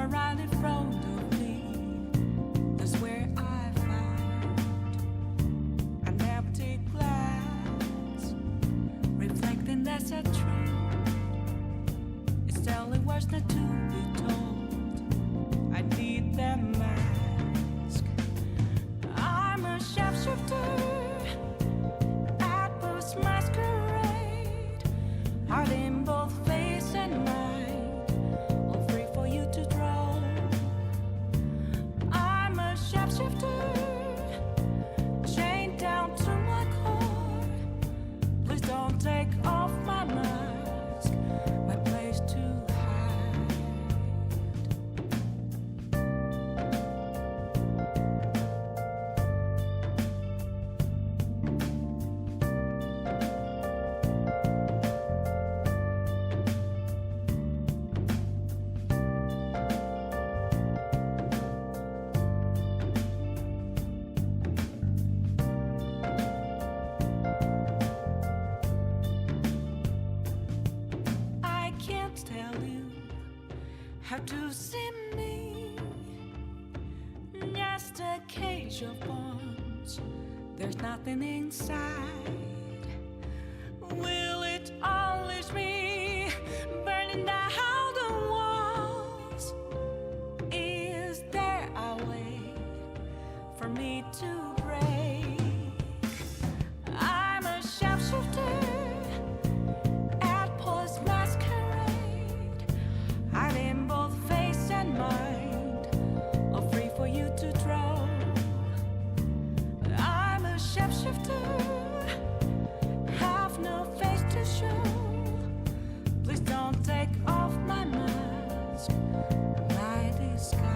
mirror right in front of me. That's where I found an empty glass, reflecting that's a truth. It's telling words not to be told. I need that mask. I'm a sharpshooter at this masquerade, heart in both face and mind, all free for you to draw. I'm a sharpshooter, chained down to my core. Please don't take off my mask, my place to hide. I can't tell you how to see me. Just a cage of bones, there's nothing inside. Will it unleash me, burning down the walls? Is there a way for me to break? I'm a sharpshooter at post masquerade, hiding both face and mind, all free for you to draw. I'm a sharpshooter, have no face to show. Please don't take off my mask, my disguise.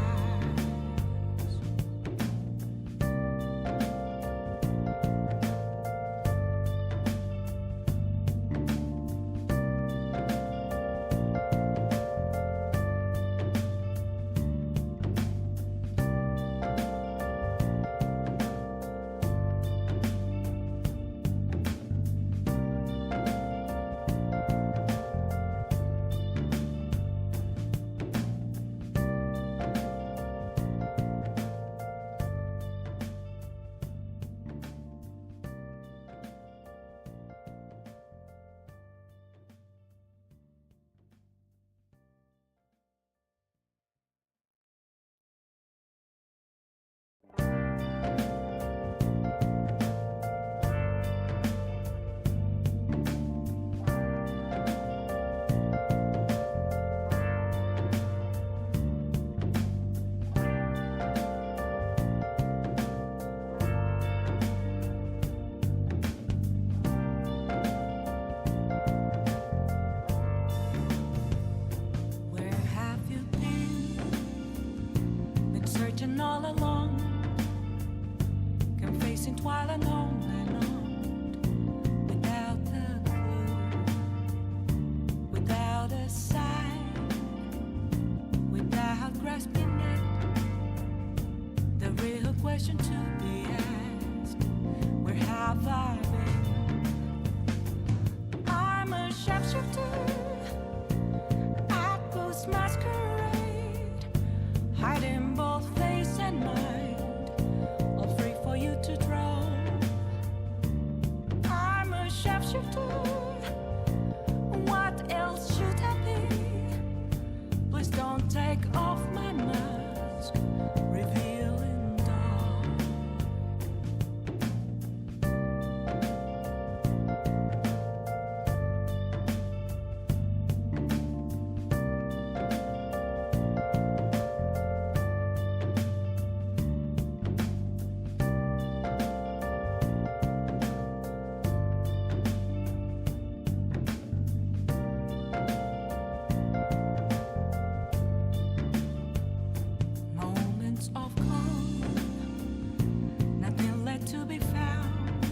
Where have you been? Been searching all along, confessing while alone and on, without a clue, without a sign, without grasping it. The real question to be asked: where have I been? I'm a sharpshooter at post masquerade, hiding both face and mind, all free for you to draw. I'm a sharpshooter, what else should I be? Please don't take off my mask, revealing dark. Moments of calm, nothing left to be found.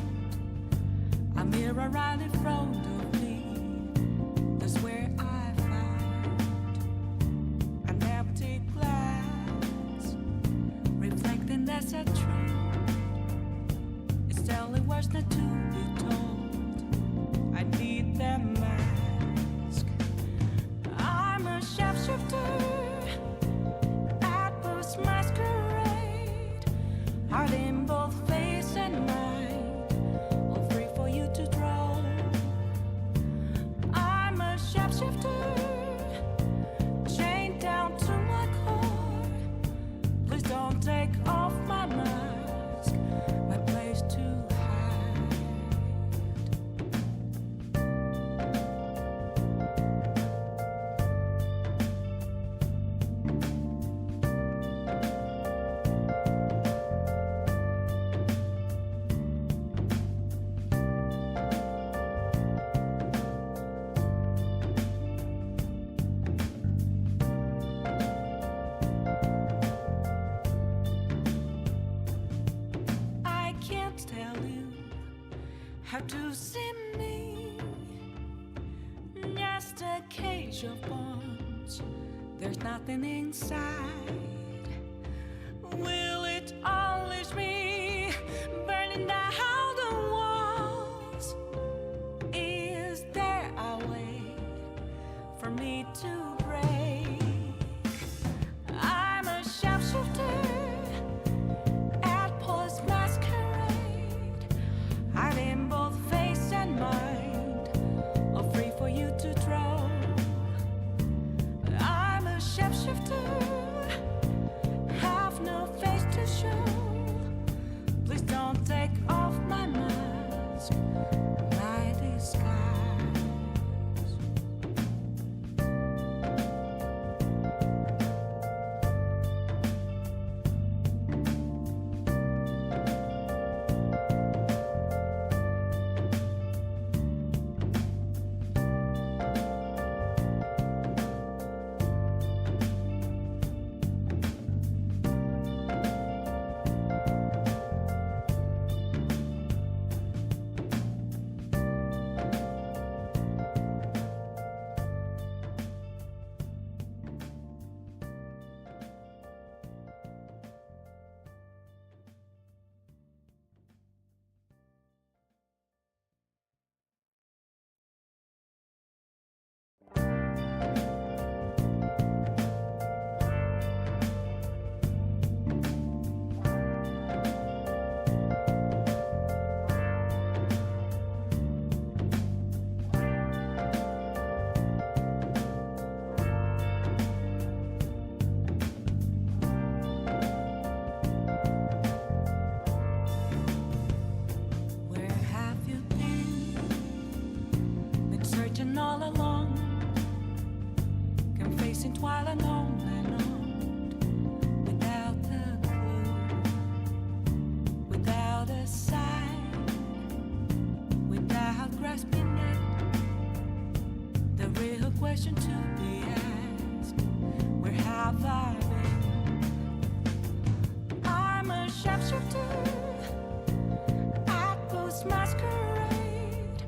A mirror right in front of me, that's where I found an empty glass, reflecting that's a truth. It's telling words not to be told. I need that mask. I'm a sharpshooter heart in both face and mind, all free for you to draw. I'm a shapeshifter, chained down to my core. Please don't take off my mask, my place to hide. I can't tell you how to see me. Just a cage of bones, there's nothing inside. Will it unleash me, burning down the walls? Is there a way for me to break? I'm a shapeshifter at post masquerade, hide in both face and mind, all free for you to draw. I'm a shapeshifter, have no face to show. Please don't take off my mask, my disguise. Where have you been? Been searching all along, confessing while alone and on, without a clue, without a sign, without grasping it. The real question to be asked: where have I been? I'm a shapeshifter at post masquerade,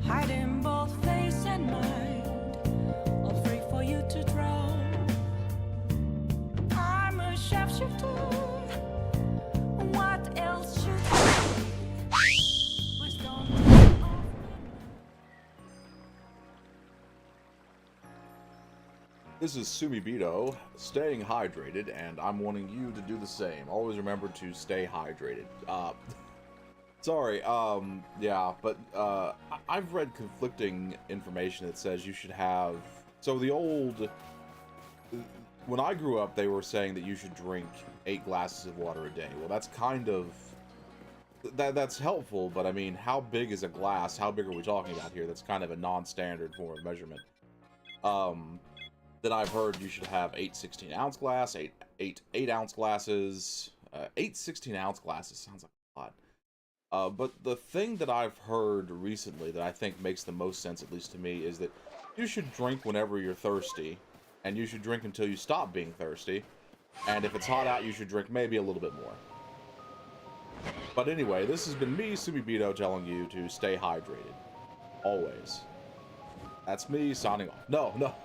hide in both face and mind, all free for you to draw. I'm a shapeshifter, what else should I be? Please don't take off This is Sumibito, staying hydrated, and I'm wanting you to do the same. Always remember to stay hydrated. Sorry, yeah, but I've read conflicting information that says you should have... So the old... When I grew up, they were saying that you should drink 8 glasses of water a day. Well, that's kind of... That's helpful, but I mean, how big is a glass? How big are we talking about here? That's kind of a non-standard form of measurement. Then I've heard you should have 8 16-ounce glass, 8 8-ounce glasses. 8 16-ounce glasses sounds like a lot. But the thing that I've heard recently that I think makes the most sense, at least to me, is that you should drink whenever you're thirsty, and you should drink until you stop being thirsty, and if it's hot out, you should drink maybe a little bit more. But anyway, this has been me, Sumibito, telling you to stay hydrated. Always. That's me signing off. No.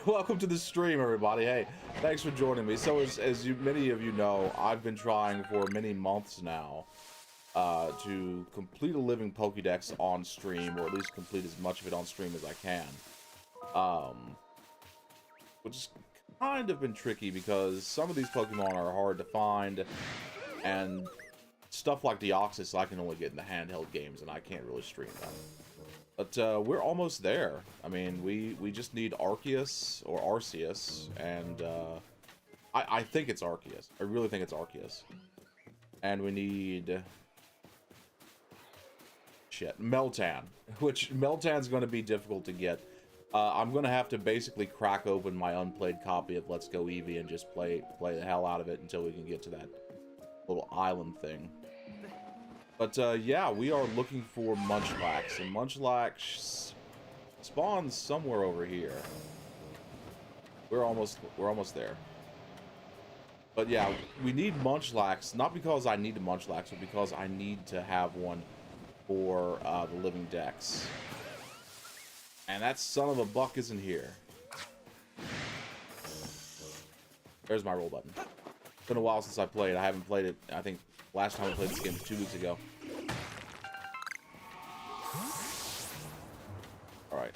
Welcome to the stream, everybody. Hey, thanks for joining me. So, as many of you know, I've been trying for many months now to complete a living Pokédex on stream, or at least complete as much of it on stream as I can. Which has kind of been tricky because some of these Pokemon are hard to find. And stuff like Deoxys I can only get in the handheld games, and I can't really stream them. But we're almost there. I mean, we just need Arceus or Arceus, and I think it's Arceus. I really think it's Arceus. And we need Meltan, which Meltan's going to be difficult to get. I'm going to have to basically crack open my unplayed copy of Let's Go Eevee and just play the hell out of it until we can get to that little island thing. But yeah, we are looking for Munchlax, and Munchlax spawns somewhere over here. We're almost there. But yeah, we need Munchlax, not because I need a Munchlax, but because I need to have one for the Living Dex. And that son of a buck isn't here. There's my roll button. It's been a while since I played. I haven't played it. I think last time I played this game was 2 weeks ago. Alright.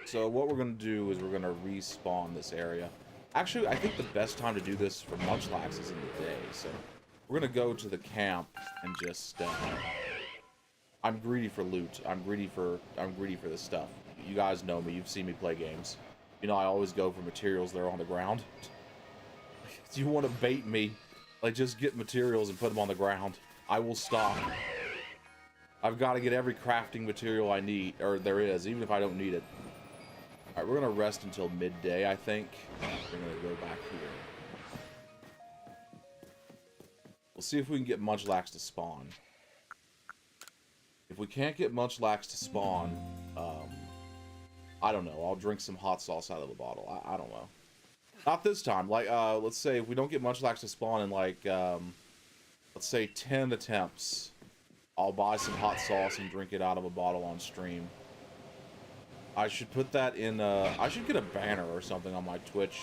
So what we're going to do is we're going to respawn this area. Actually, I think the best time to do this for Munchlax is in the day. So we're going to go to the camp and just... I'm greedy for loot. I'm greedy for this stuff. You guys know me. You've seen me play games. You know I always go for materials that are on the ground. If you want to bait me, like, just get materials and put them on the ground. I will stop. I've got to get every crafting material I need, or there is, even if I don't need it. Alright, we're going to rest until midday, I think. We're going to go back here. We'll see if we can get Munchlax to spawn. If we can't get Munchlax to spawn, I don't know. I'll drink some hot sauce out of the bottle. I don't know. Not this time. Like, let's say if we don't get Munchlax to spawn in, like, let's say 10 attempts, I'll buy some hot sauce and drink it out of a bottle on stream. I should put that in, I should get a banner or something on my Twitch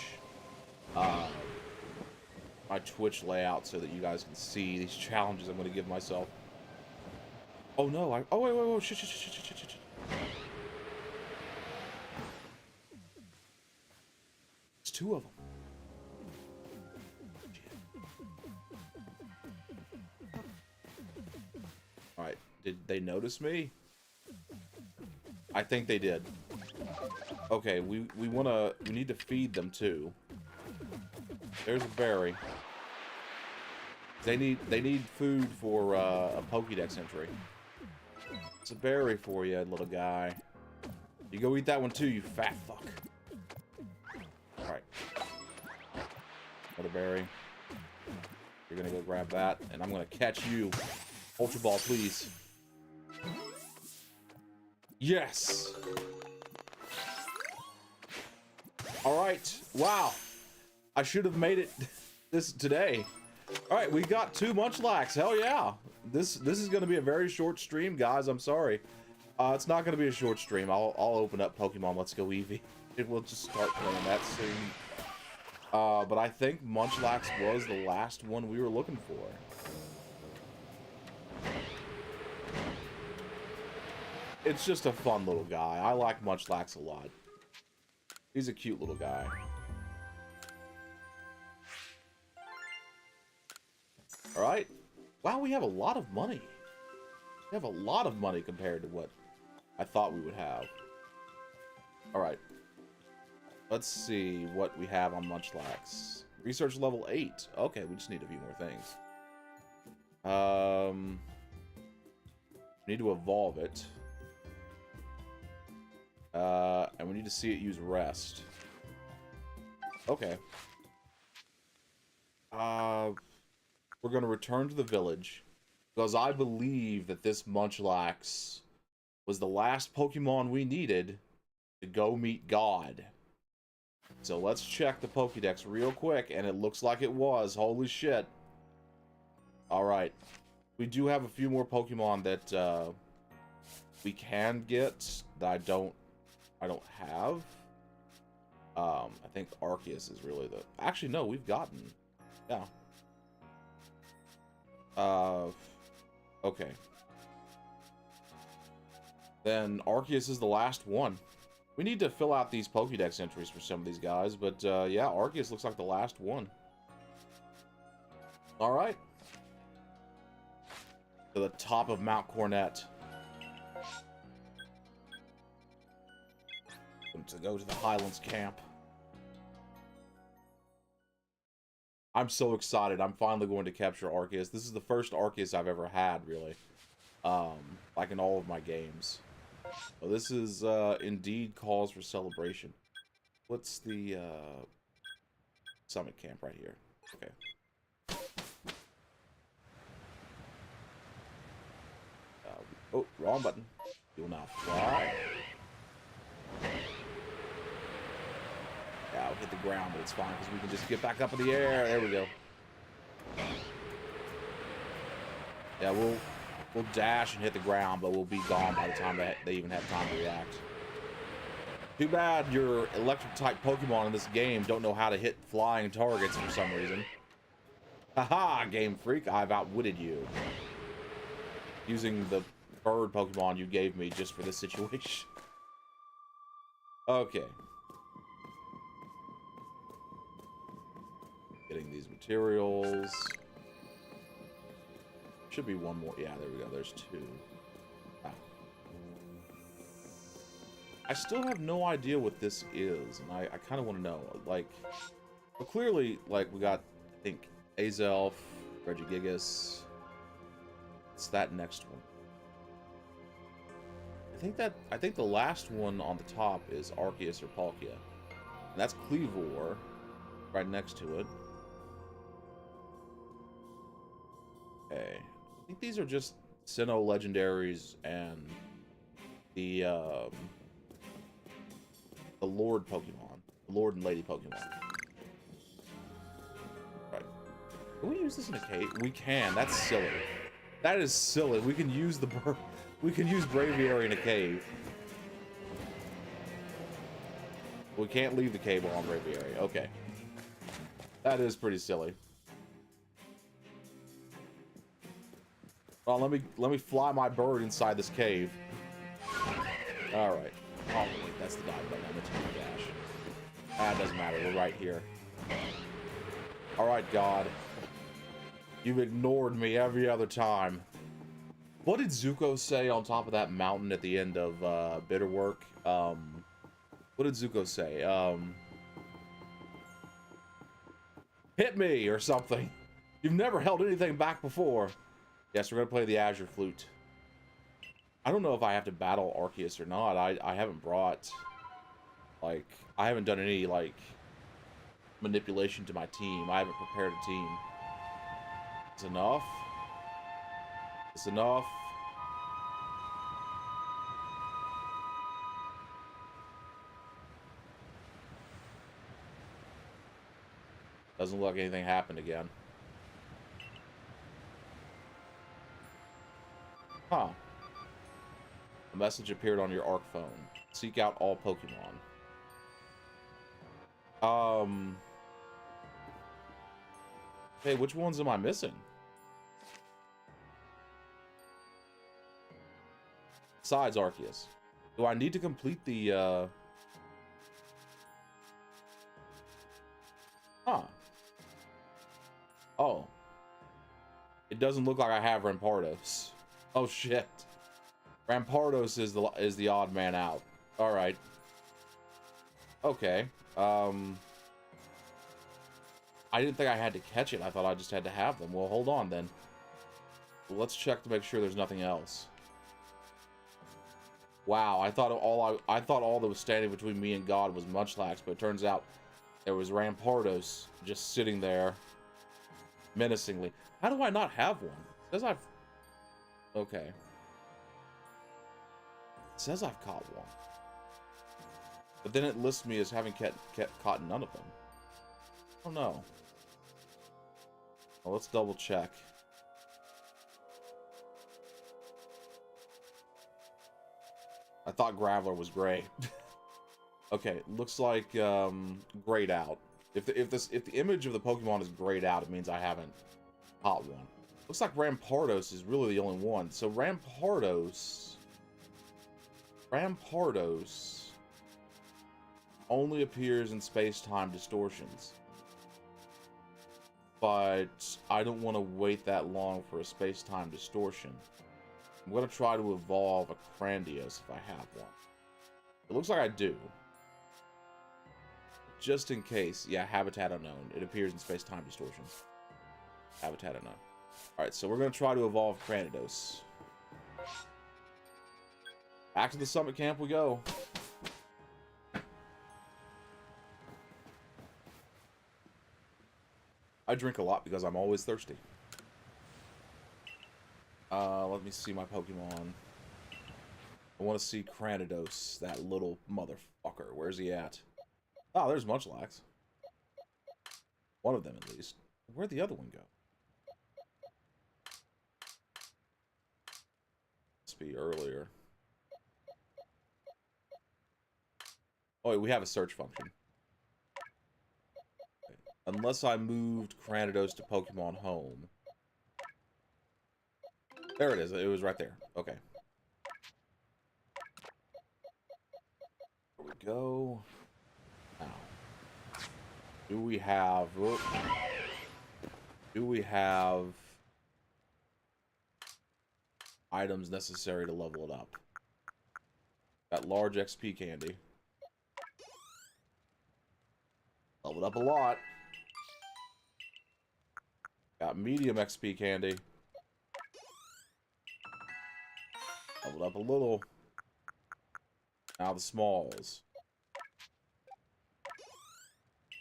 layout so that you guys can see these challenges I'm going to give myself. Oh no, oh wait, shit. It's 2 of them. Alright, did they notice me? I think they did. Okay, we need to feed them too. There's a berry. They need food for a Pokédex entry. It's a berry for you, little guy. You go eat that one too, you fat fuck. Alright. Another berry. You're gonna go grab that, and I'm gonna catch you. Ultra Ball, please. Yes! Alright. Wow. I should have made it this today. Alright, we got 2 Munchlax. Hell yeah. This is going to be a very short stream, guys. I'm sorry. It's not going to be a short stream. I'll open up Pokemon Let's Go Eevee. We'll just start playing that soon. But I think Munchlax was the last one we were looking for. It's just a fun little guy. I like Munchlax a lot. He's a cute little guy. Alright. Wow, we have a lot of money. We have a lot of money compared to what I thought we would have. Alright. Let's see what we have on Munchlax. Research level 8. Okay, we just need a few more things. We need to evolve it. And we need to see it use rest. Okay. We're going to return to the village, because I believe that this Munchlax was the last Pokemon we needed to go meet God. So let's check the Pokédex real quick, and it looks like it was. Holy shit. Alright. We do have a few more Pokemon that we can get that I don't have. I think Arceus is really the... Actually, no, we've gotten... Yeah. Okay. Then Arceus is the last one. We need to fill out these Pokédex entries for some of these guys, but yeah, Arceus looks like the last one. Alright. to the top of Mount Cornet. To go to the Highlands camp. I'm so excited. I'm finally going to capture Arceus. This is the first Arceus I've ever had, really. Like in all of my games. So this is indeed cause for celebration. What's the summit camp right here? Okay. Oh, wrong button. You will now fly. Yeah, I'll hit the ground, but it's fine because we can just get back up in the air. There we go. Yeah, we'll dash and hit the ground, but we'll be gone by the time they even have time to react. Too bad your electric type Pokemon in this game don't know how to hit flying targets for some reason. Haha, Game Freak, I've outwitted you. Using the bird Pokemon you gave me just for this situation. Okay. Getting these materials. Should be one more. Yeah, there we go. There's two. Ah. I still have no idea what this is, and I kind of want to know. Like, well, clearly, like, we got, I think, Azelf, Regigigas. It's that next one. I think the last one on the top is Arceus or Palkia. And that's Cleavor right next to it. Okay. I think these are just Sinnoh legendaries and the Lord Pokemon. The Lord and Lady Pokemon. Right. Can we use this in a cave? We can. That's silly. That is silly. We can use the bird. We can use Braviary in a cave. We can't leave the cave while on Braviary. Okay. That is pretty silly. Well, let me fly my bird inside this cave. All right. Oh wait, that's the dive button. I'm gonna take dash. Ah, it doesn't matter. We're right here. All right, God. You've ignored me every other time. What did Zuko say on top of that mountain at the end of Bitterwork? What did Zuko say? Hit me or something. You've never held anything back before. Yes, we're gonna play the Azure Flute. I don't know if I have to battle Arceus or not. I haven't brought, like, I haven't done any, like, manipulation to my team. I haven't prepared a team. It's enough. It's enough. Doesn't look like anything happened again. Huh. A message appeared on your ARC phone. Seek out all Pokemon. Hey, which ones am I missing? Besides Arceus. Do I need to complete the, Huh. Oh. It doesn't look like I have Rampardos. Oh, shit. Rampardos is the odd man out. Alright. Okay. I didn't think I had to catch it. I thought I just had to have them. Well, hold on, then. Let's check to make sure there's nothing else. Wow, I thought all that was standing between me and God was Munchlax, but it turns out there was Rampardos just sitting there menacingly. How do I not have one? It says I've... Okay. It says I've caught one. But then it lists me as having caught none of them. Oh no. Well, let's double check. I thought Graveler was gray. Okay, looks like grayed out. If the image of the Pokemon is grayed out, it means I haven't caught one. Looks like Rampardos is really the only one. So Rampardos only appears in space-time distortions. but I don't want to wait that long for a space-time distortion. I'm going to try to evolve a Crandios if I have one. It looks like I do. Just in case. Yeah, Habitat Unknown. It appears in space-time distortions. Habitat Unknown. Alright, so we're going to try to evolve Crandios. Back to the summit camp we go. I drink a lot because I'm always thirsty. Let me see my Pokemon. I want to see Cranidos, that little motherfucker. Where's he at? Oh, there's Munchlax. One of them, at least. Where'd the other one go? Must be earlier. Oh, wait, we have a search function. Unless I moved Cranidos to Pokemon Home. There it is. It was right there. Okay. There we go. Now, do we have items necessary to level it up? Got large XP candy. Leveled up a lot. Got medium XP candy. Leveled up a little. Now the smalls.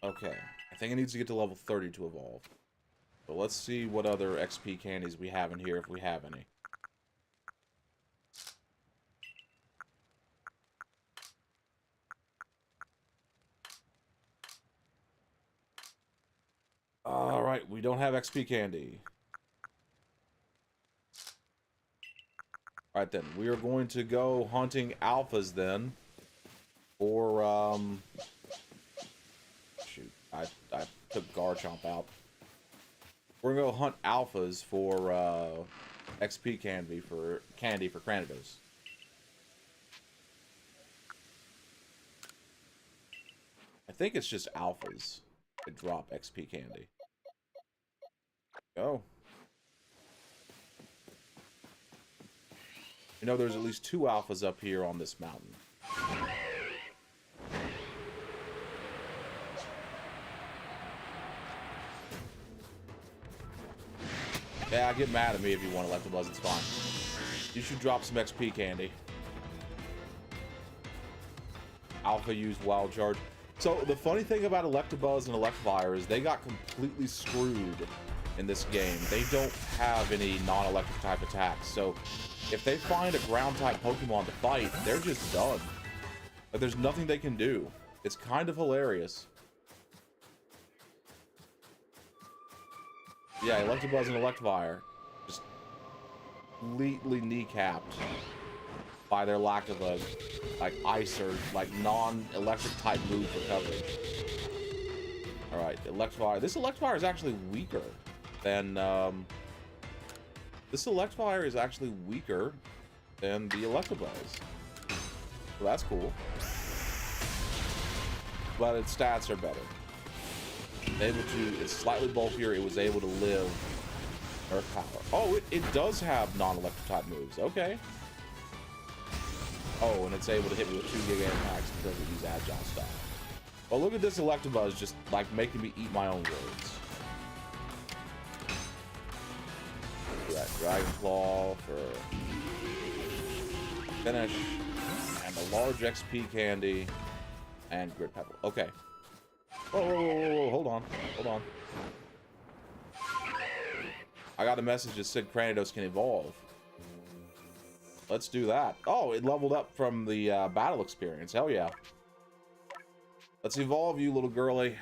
Okay. I think it needs to get to level 30 to evolve. So let's see what other XP candies we have in here, if we have any. Alright, we don't have XP candy. Alright then, we are going to go hunting alphas then. For, shoot, I took Garchomp out. We're gonna go hunt alphas for, XP candy for Cranidos. I think it's just alphas that drop XP candy. Go. You know, there's at least 2 alphas up here on this mountain. Yeah, get mad at me if you want to Electabuzz, it's fine. You should drop some XP candy. Alpha used Wild Charge. So, the funny thing about Electabuzz and Electivire is they got completely screwed in this game. They don't have any non-electric type attacks, so if they find a ground type Pokemon to fight, they're just done. Like, there's nothing they can do. It's kind of hilarious. Yeah, Electabuzz and Electivire just completely kneecapped by their lack of a like ice or like non-electric type move for coverage. Alright, Electivire. This Electivire is actually weaker than this Electivire is actually weaker than the Electabuzz. So that's cool. But its stats are better. It's slightly bulkier. It was able to live Earth Power. Oh, it does have non-electric type moves. Okay. Oh, and it's able to hit me with 2 Giga Impacts because of these agile stuff. Well, look at this Electabuzz just like making me eat my own words. That Dragon Claw for finish, and a large XP candy, and Grit Pebble. Okay. Whoa, hold on. I got a message that said Cranidos can evolve. Let's do that. Oh, it leveled up from the battle experience. Hell yeah. Let's evolve you, little girly.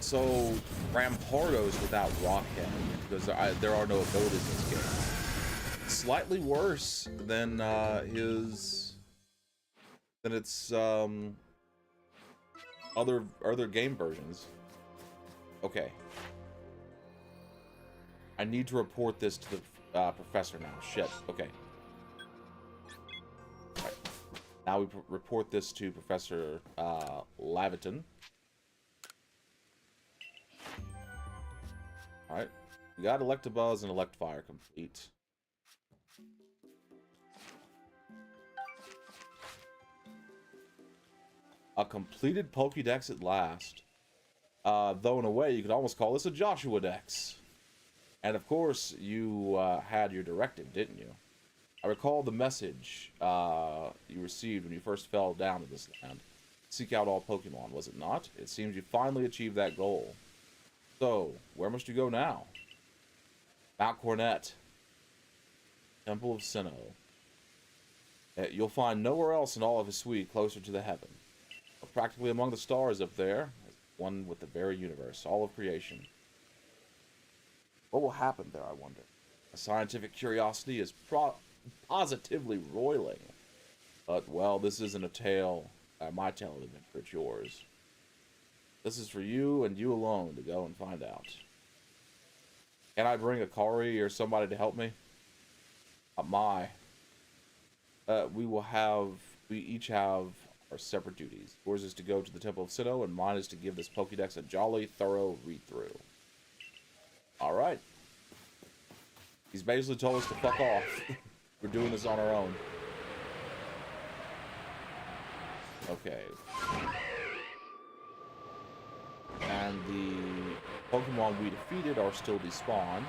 So, Rampardos without Rock Head, because there are no abilities in this game. Slightly worse than its other game versions. Okay. I need to report this to the professor now. Shit. Okay. Right. Now we report this to Professor Laviton. Alright. We got Electabuzz and Electivire complete. A completed Pokédex at last. Though in a way, you could almost call this a Joshua Dex. And of course, you had your directive, didn't you? I recall the message you received when you first fell down to this land. Seek out all Pokemon, was it not? It seems you finally achieved that goal. So, where must you go now? Mount Cornet. Temple of Sinnoh. You'll find nowhere else in all of Hisui closer to the heaven. We're practically among the stars up there, one with the very universe, all of creation. What will happen there, I wonder? A scientific curiosity is positively roiling. But, well, this isn't a tale, my tale of adventure, it's yours. This is for you and you alone to go and find out. Can I bring Akari or somebody to help me? We each have our separate duties. Yours is to go to the Temple of Sinnoh, and mine is to give this Pokédex a jolly, thorough read-through. Alright. He's basically told us to fuck off. We're doing this on our own. Okay. And the Pokemon we defeated are still despawned.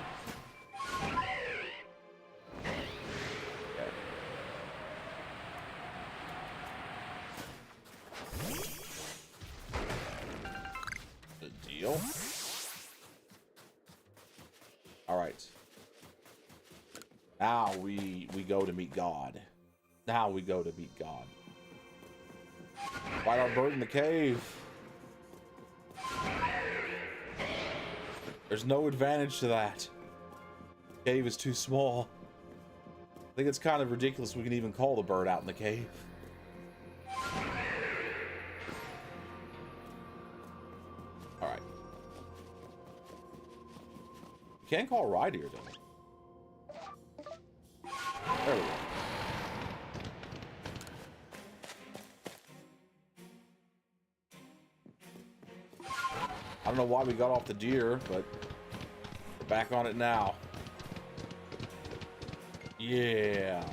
Okay. The deal. Alright. Now we go to meet God. Now we go to meet God. Fight our bird in the cave. There's no advantage to that. The cave is too small. I think it's kind of ridiculous we can even call the bird out in the cave. Alright. You can't call Rhyhorn, though. There we go. I don't know why we got off the deer, but we're back on it now. Yeah.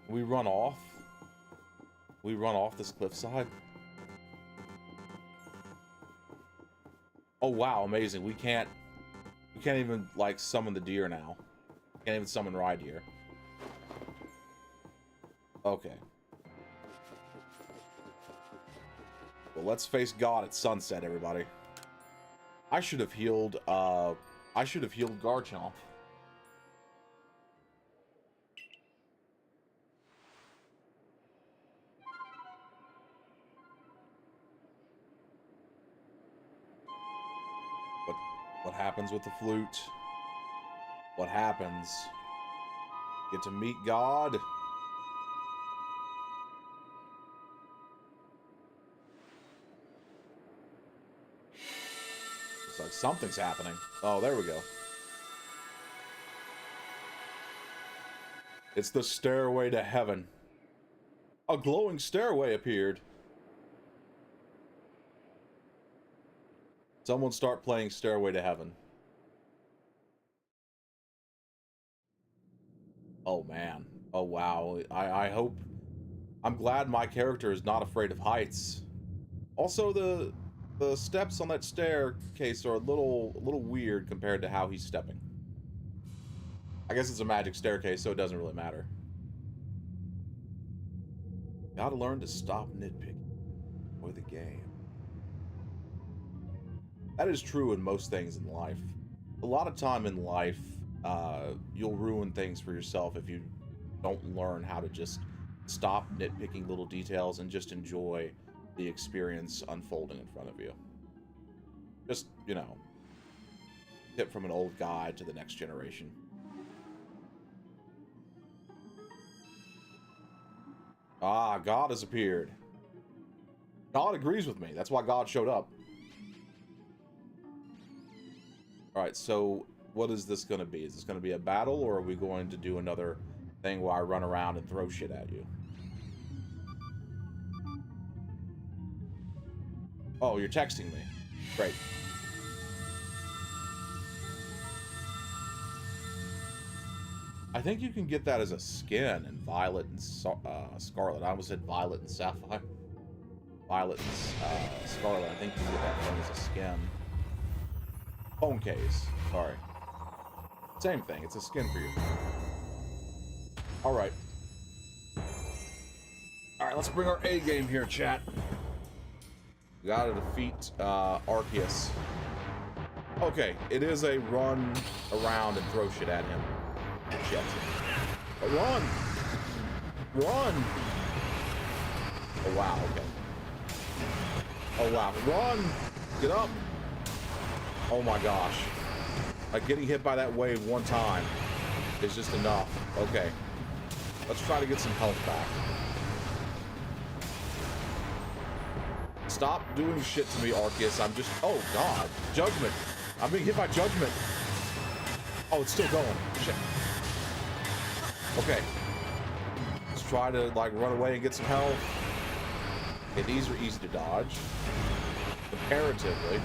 We run off. We run off this cliffside. Oh wow, amazing. We can't even like summon the deer now. Can't even summon Rhyhorn. Okay. Well, let's face God at sunset, everybody. I should have healed Garchomp. What happens with the flute? What happens? Get to meet God. It's like something's happening. Oh, there we go. It's the stairway to heaven. A glowing stairway appeared. Someone start playing Stairway to Heaven. Oh man. Oh wow. I hope... I'm glad my character is not afraid of heights. Also, the steps on that staircase are a little weird compared to how he's stepping. I guess it's a magic staircase, so it doesn't really matter. Gotta learn to stop nitpicking. Or the game. That is true in most things in life. A lot of time in life, you'll ruin things for yourself if you don't learn how to just stop nitpicking little details and just enjoy the experience unfolding in front of you. Just, you know, tip from an old guy to the next generation. Ah, God has appeared. God agrees with me. That's why God showed up. Alright, so what is this going to be? Is this going to be a battle, or are we going to do another thing where I run around and throw shit at you. Oh, you're texting me. Great. I think you can get that as a skin in Violet and Scarlet. I almost said Violet and Sapphire. Violet and Scarlet. I think you can get that thing as a skin. Phone case. Sorry. Same thing. It's a skin for you. Alright. Alright, let's bring our A game here, chat. We gotta defeat Arceus. Okay, it is a run around and throw shit at him. Shit. Run! Run! Oh wow, okay. Oh wow, run! Get up! Oh my gosh. Like getting hit by that wave one time is just enough. Okay. Let's try to get some health back. Stop doing shit to me, Arceus. I'm just... Oh, God. Judgment. I'm being hit by Judgment. Oh, it's still going. Shit. Okay. Let's try to, like, run away and get some health. Okay, these are easy to dodge. Comparatively.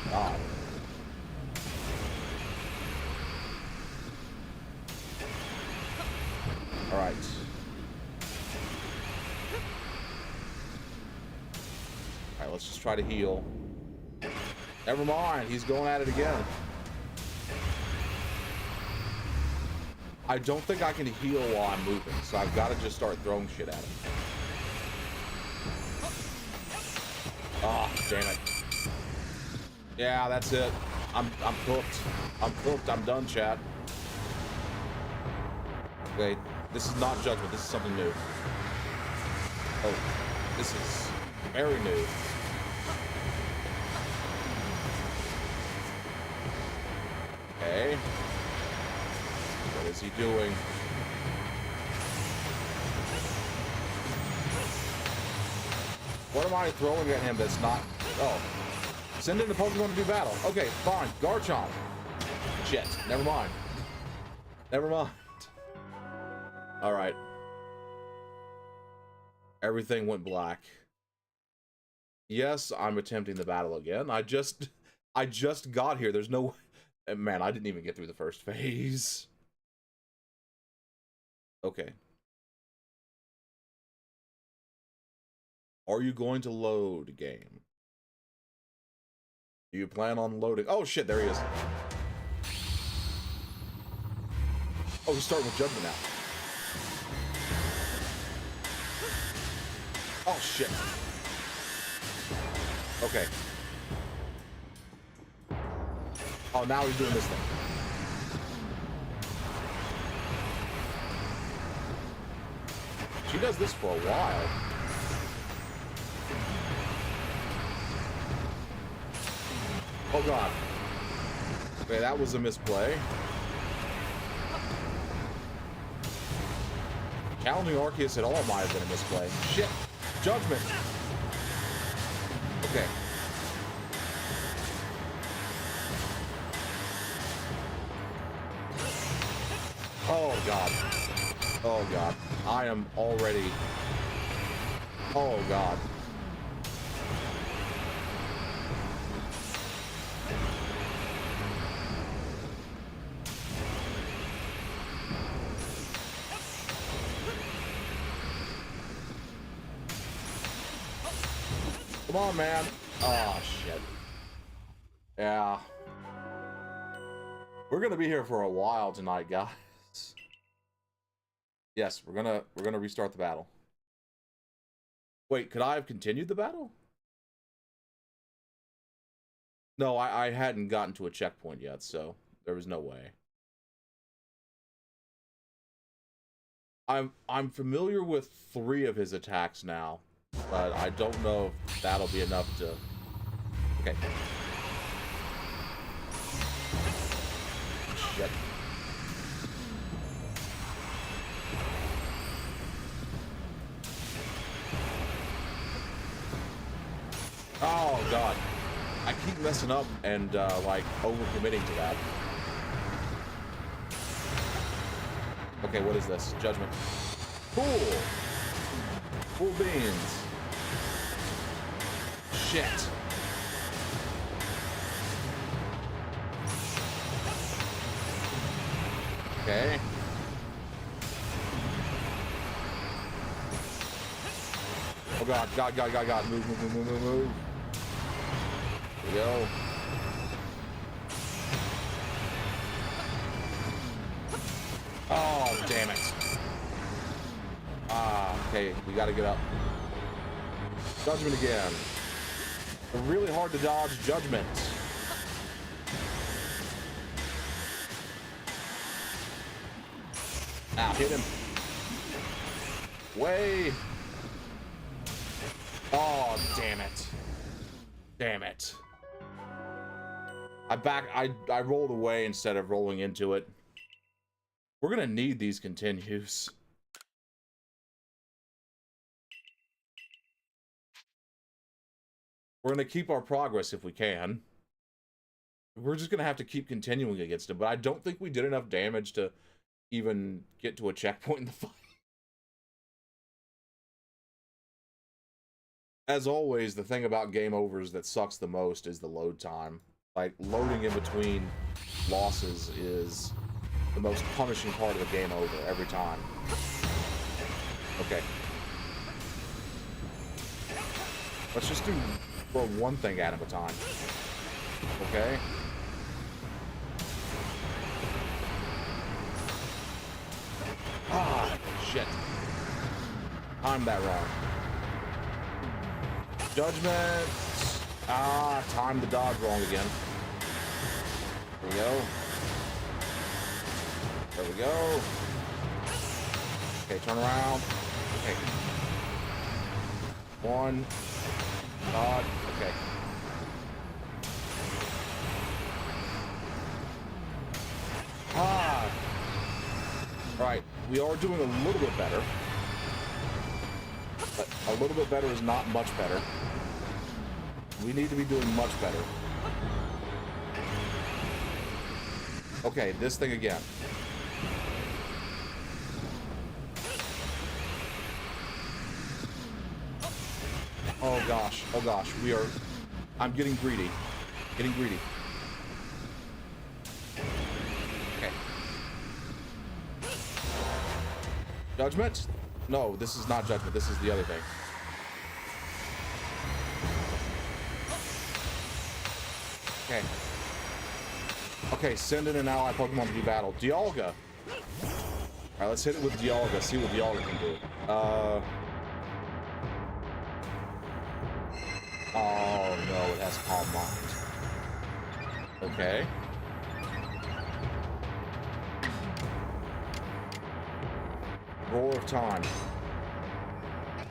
God. Alright. Alright, let's just try to heal. Never mind, he's going at it again. I don't think I can heal while I'm moving, so I've got to just start throwing shit at him. Ah, oh, damn it. Yeah, that's it. I'm cooked. I'm cooked. I'm done, chat. Okay, this is not Judgment. This is something new. Oh, this is very new. Okay. What is he doing? What am I throwing at him that's not... Oh. Send in the Pokemon to do battle. Okay, fine. Garchomp. Shit. Never mind. Never mind. Alright. Everything went black. Yes, I'm attempting the battle again. I just got here. There's no... Man, I didn't even get through the first phase. Okay. Are you going to load game? Do you plan on loading? Oh shit, there he is. Oh, he's starting with Judgment now. Oh shit. Okay. Oh, now he's doing this thing. She does this for a while. Oh god. Okay, that was a misplay. Challenging Arceus at all might have been a misplay. Shit. Judgment. Okay. Oh god. Oh god. I am already... Oh god. Come on, man. Oh, shit. Yeah. We're gonna be here for a while tonight, guys. Yes, we're gonna restart the battle. Wait, could I have continued the battle? No, I hadn't gotten to a checkpoint yet, so there was no way. I'm familiar with 3 of his attacks now, but I don't know if that'll be enough to... Okay. Shit. Oh god. I keep messing up and like overcommitting to that. Okay, what is this? Judgment. Cool. Cool beans. Shit. Okay. Oh god, God. Move. Here we go. Oh, damn it. Ah, okay, we gotta get up. Judgment again. Really hard to dodge Judgment. Ah, hit him. Way. Oh, damn it. Damn it. I rolled away instead of rolling into it. We're gonna need these continues. We're gonna keep our progress if we can. We're just gonna have to keep continuing against it, but I don't think we did enough damage to even get to a checkpoint in the fight. As always, the thing about game overs that sucks the most is the load time. Like, loading in between losses is the most punishing part of the game over every time. Okay. Let's just throw one thing at him at a time. Okay. Ah, shit. Timed that wrong. Judgment. Ah, timed the dodge wrong again. There we go. There we go. Okay, turn around. Okay. One. Dodge. Okay. Ah. Right. We are doing a little bit better. But a little bit better is not much better. We need to be doing much better. Okay, this thing again. Oh gosh, we are... I'm getting greedy. Getting greedy. Okay. Judgment? No, this is not Judgment, this is the other thing. Okay. Okay, send in an ally Pokemon to be battled. Dialga! Alright, let's hit it with Dialga, see what Dialga can do. Oh no, it has Calm Mind. Okay. Roar of Time.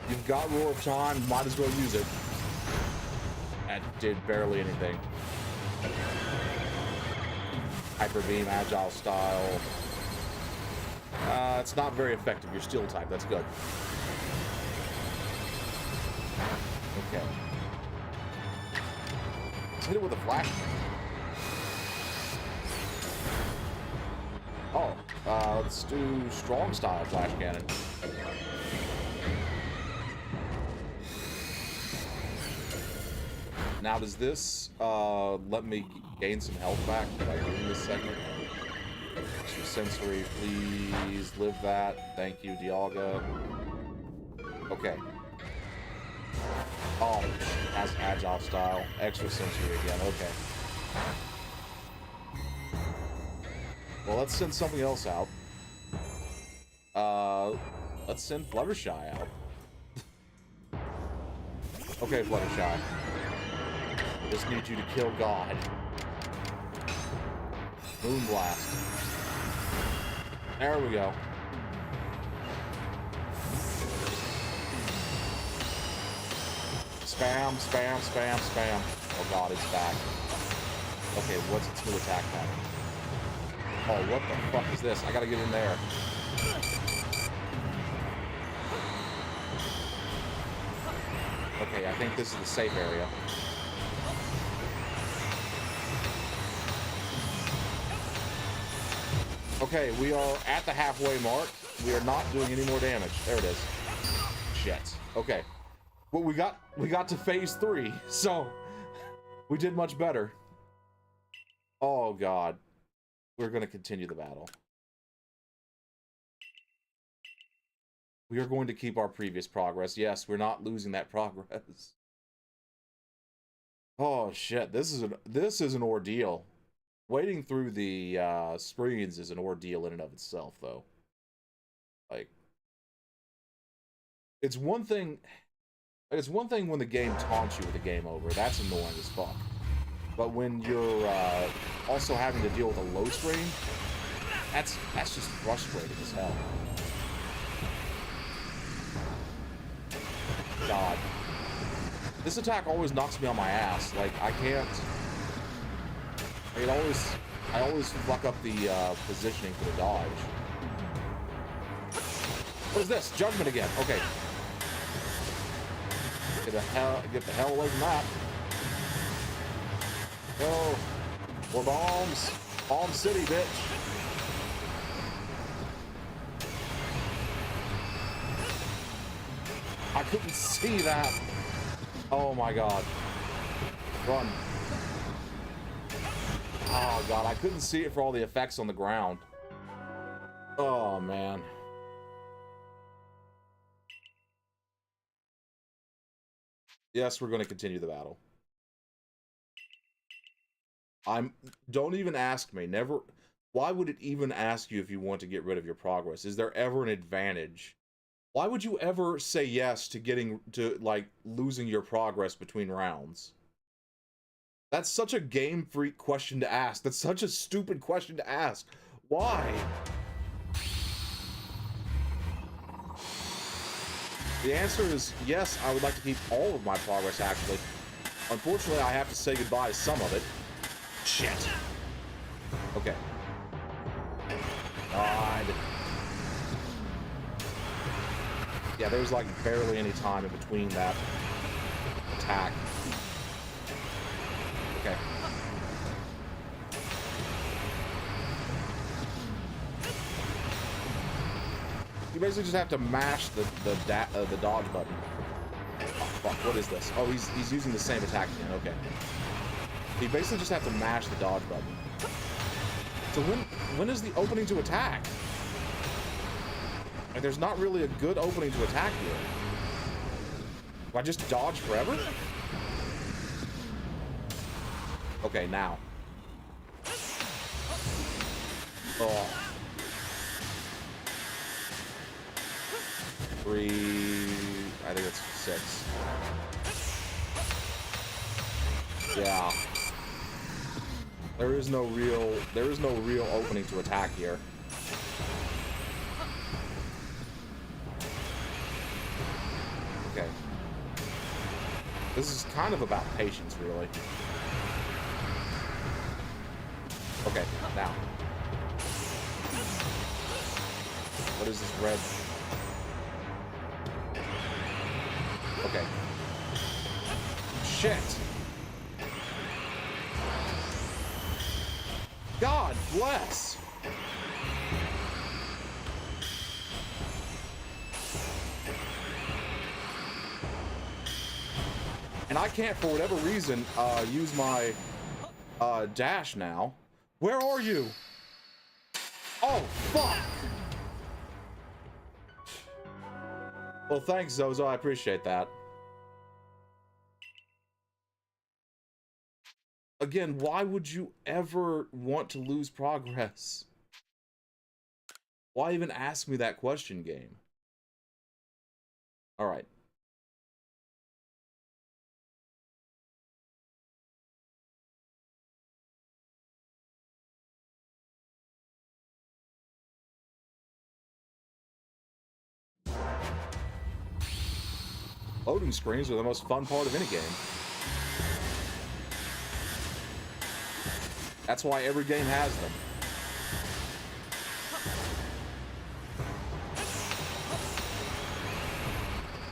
You've got Roar of Time, might as well use it. That did barely anything. Hyper Beam, Agile Style. It's not very effective. You're Steel type. That's good. Okay. Let's hit it with a Flash. Oh, let's do Strong Style Flash Cannon. Now, does this let me gain some health back by doing this segment? Extra sensory, please live that. Thank you, Dialga. Okay. Oh, has Agile Style. Extra sensory again. Okay. Well, let's send something else out. Let's send Fluttershy out. Okay, Fluttershy. Just need you to kill God. Moonblast. There we go. Spam, spam, spam, spam. Oh god, it's back. Okay, what's its new attack pattern? Oh, what the fuck is this? I gotta get in there. Okay, I think this is the safe area. Okay, we are at the halfway mark. We are not doing any more damage. There it is. Shit. Okay. Well, we got to phase 3, so we did much better. Oh god. We're gonna continue the battle. We are going to keep our previous progress. Yes, we're not losing that progress. Oh shit, this is an ordeal. Waiting through the screens is an ordeal in and of itself, though. Like, it's one thing when the game taunts you with a game over. That's annoying as fuck. But when you're also having to deal with a low screen, that's just frustrating as hell. God. This attack always knocks me on my ass. Like, I can't... I always fuck up the positioning for the dodge. What is this? Judgment again. Okay. Get the hell away from that. Go. More bombs. Bomb City, bitch. I couldn't see that. Oh my god. Run. Oh god, I couldn't see it for all the effects on the ground. Oh man. Yes, we're going to continue the battle. Don't even ask me. Never. Why would it even ask you if you want to get rid of your progress? Is there ever an advantage? Why would you ever say yes to like losing your progress between rounds? That's such a Game Freak question to ask. That's such a stupid question to ask. Why? The answer is yes, I would like to keep all of my progress, actually. Unfortunately, I have to say goodbye to some of it. Shit. Okay. God. Yeah, there's like barely any time in between that attack. Okay. You basically just have to mash the dodge button. Oh, fuck, what is this? Oh, he's using the same attack again. Okay. You basically just have to mash the dodge button. So when is the opening to attack? Like, there's not really a good opening to attack here. Do I just dodge forever? Okay, now. Oh. 3, I think it's 6. Yeah. There is no real opening to attack here. Okay. This is kind of about patience, really. Okay, now. What is this red? Okay. Shit. God bless. And I can't, for whatever reason, use my dash now. Where are you? Oh, fuck. Well, thanks, Zozo. I appreciate that. Again, why would you ever want to lose progress? Why even ask me that question, game? All right. Loading screens are the most fun part of any game. That's why every game has them.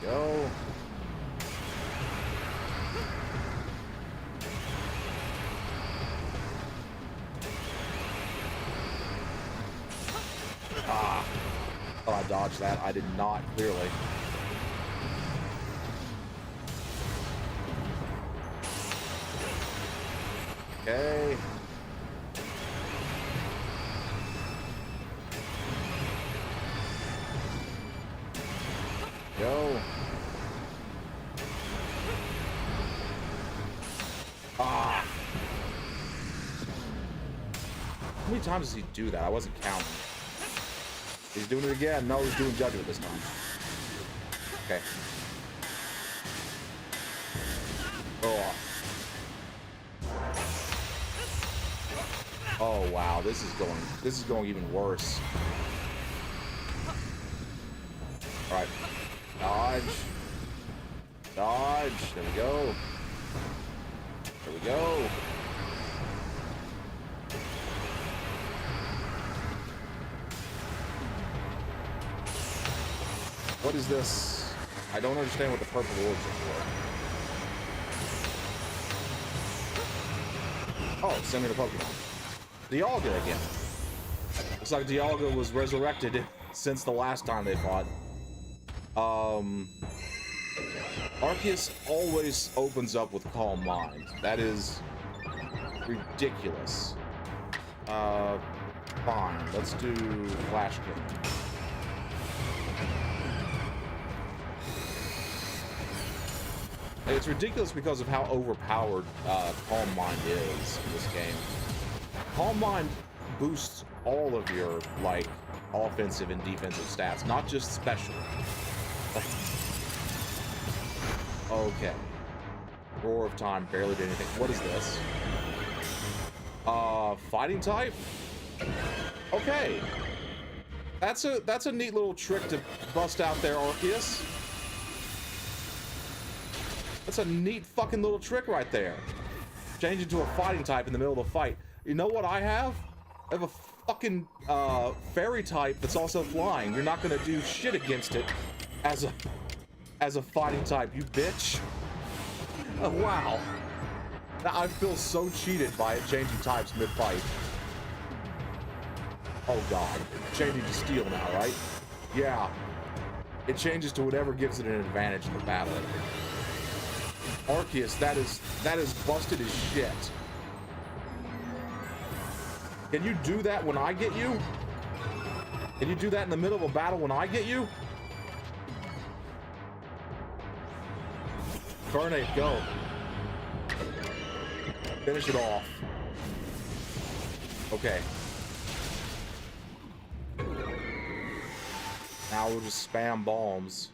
Go. that. I did not, clearly. Okay. Go. Ah. How many times does he do that? I wasn't counting. He's doing it again. No, he's doing Judgment this time. Okay. Oh. Oh wow, this is going even worse. Alright. Dodge. Dodge. There we go. There we go. What is this? I don't understand what the purple orbs are for. Oh, send me the Pokemon. Dialga again. Looks like Dialga was resurrected since the last time they fought. Arceus always opens up with Calm Mind. That is ridiculous. Fine. Let's do Flash Kick. It's ridiculous because of how overpowered Calm Mind is in this game. Calm Mind boosts all of your, like, offensive and defensive stats, not just special. Okay. Roar of Time barely did anything. What is this? Fighting type? Okay. That's a neat little trick to bust out there, Arceus. That's a neat fucking little trick right there. Change into a fighting type in the middle of the fight. You know what I have? I have a fucking fairy type that's also flying. You're not gonna do shit against it as a fighting type, you bitch. Oh, wow. I feel so cheated by it changing types mid-fight. Oh god. Changing to steel now, right? Yeah. It changes to whatever gives it an advantage in the battle. Arceus, that is busted as shit. Can you do that when I get you? Can you do that in the middle of a battle when I get you? Incarnate, go. Finish it off. Okay. Now we'll just spam bombs.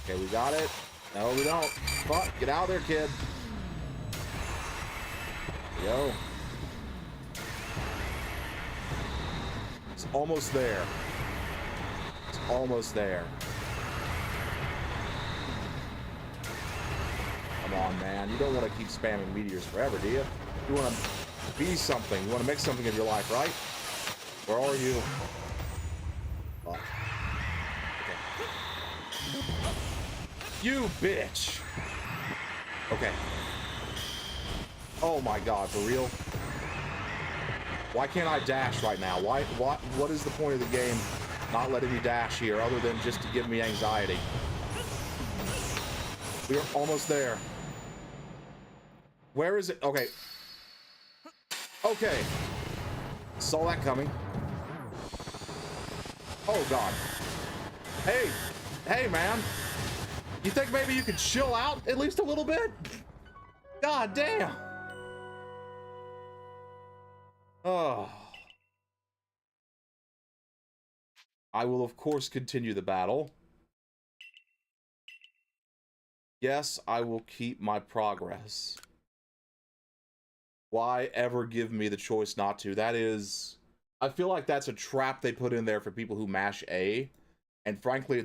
Okay, we got it. No, we don't. Fuck, get out of there, kid. Yo. It's almost there. It's almost there. Come on, man. You don't want to keep spamming meteors forever, do you? You want to be something. You want to make something of your life, right? Where are you? Fuck. Okay. You bitch. Okay. Oh my god, for real? Why can't I dash right now? What is the point of the game not letting me dash here other than just to give me anxiety? We're almost there. Where is it? Okay. Okay. Saw that coming. Oh god. Hey. Hey, man. You think maybe you could chill out at least a little bit? God damn. Oh. I will, of course, continue the battle. Yes, I will keep my progress. Why ever give me the choice not to? That is... I feel like that's a trap they put in there for people who mash A. And frankly,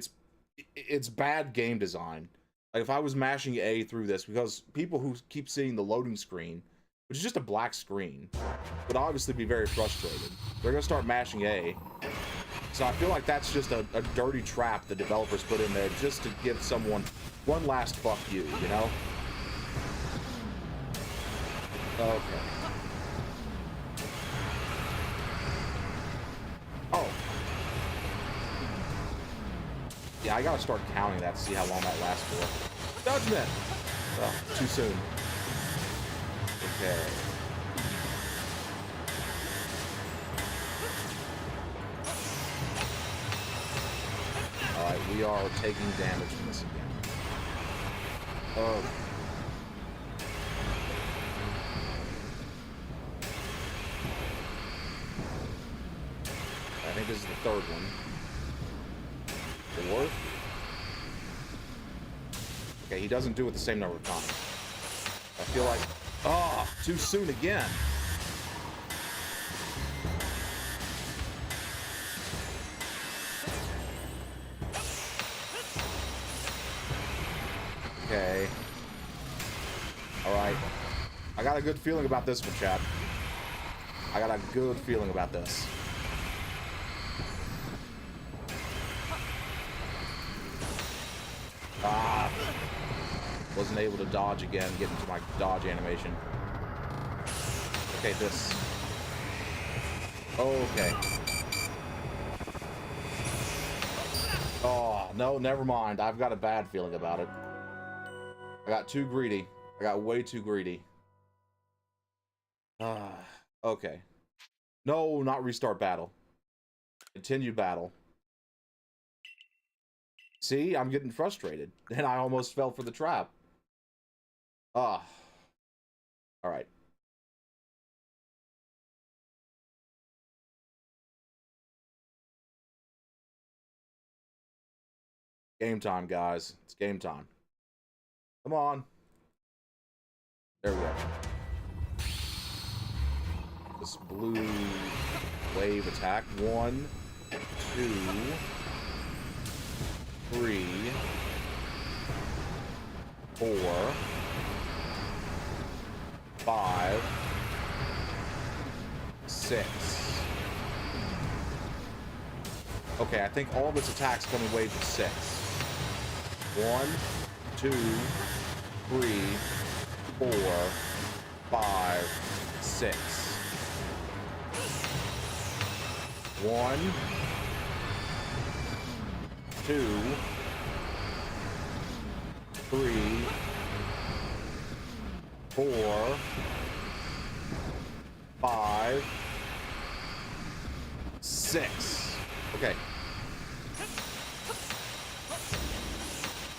it's bad game design. Like, if I was mashing A through this, because people who keep seeing the loading screen, which is just a black screen, would obviously be very frustrated. They're gonna start mashing A. So I feel like that's just a dirty trap the developers put in there just to give someone one last fuck you, you know? Okay. Yeah, I gotta start counting that to see how long that lasts for. Judgment! Oh, too soon. Okay. Alright, we are taking damage from this again. Oh. I think this is the third one. Fourth. Okay, he doesn't do it the same number of times. I feel like... Oh, too soon again. Okay. Alright. I got a good feeling about this one, chat. I got a good feeling about this. Ah. Wasn't able to dodge again, get into my dodge animation. Okay, this. Okay. Oh, no, never mind. I've got a bad feeling about it. I got too greedy. I got way too greedy. Okay. No, not restart battle. Continue battle. See, I'm getting frustrated. And I almost fell for the trap. Alright. Game time, guys. It's game time. Come on. There we go. This blue wave attack. 1, 2, 3, 4, 5, 6. Okay, I think all of its attacks come in waves of 6. 1, 2, 3, 4, 5, 6. 1, 2, 3, 4, 5, 6. Okay.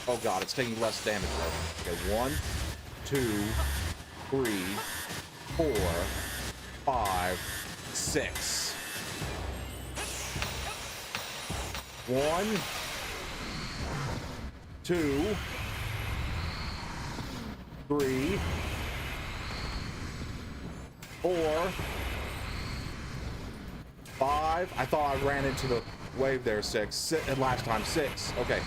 Oh god, it's taking less damage though. Okay, 1, 2, 3, 4, 5, 6. 1, 2, 3, 4, 5. I thought I ran into the wave there. 6. And last time 6. Okay.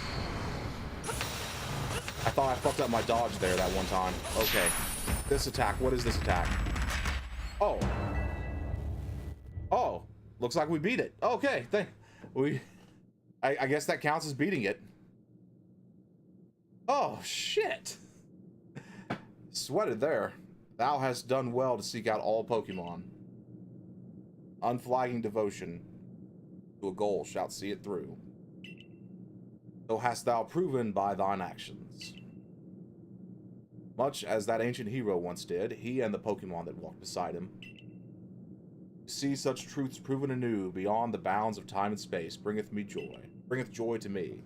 I thought I fucked up my dodge there that one time. Okay. This attack. What is this attack? Oh. Oh. Looks like we beat it. Okay. I guess that counts as beating it. Oh, shit. Sweated there. Thou hast done well to seek out all Pokemon. Unflagging devotion to a goal shalt see it through. So hast thou proven by thine actions. Much as that ancient hero once did, he and the Pokemon that walked beside him. To see such truths proven anew beyond the bounds of time and space bringeth joy to me.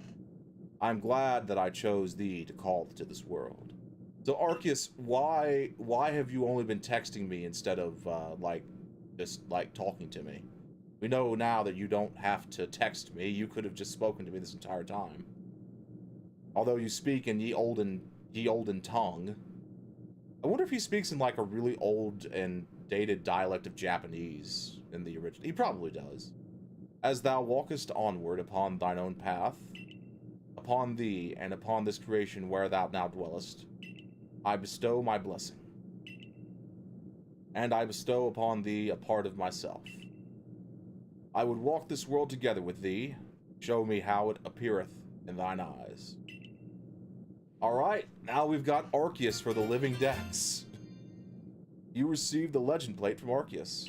I am glad that I chose thee to call to this world. So Arceus, why have you only been texting me instead of just talking to me? We know now that you don't have to text me. You could have just spoken to me this entire time. Although you speak in ye olden tongue. I wonder if he speaks in like a really old and dated dialect of Japanese in the original. He probably does. As thou walkest onward upon thine own path, upon thee and upon this creation where thou now dwellest, I bestow my blessing. And I bestow upon thee a part of myself. I would walk this world together with thee. Show me how it appeareth in thine eyes. Alright, now we've got Arceus for the living dex. You received the legend plate from Arceus.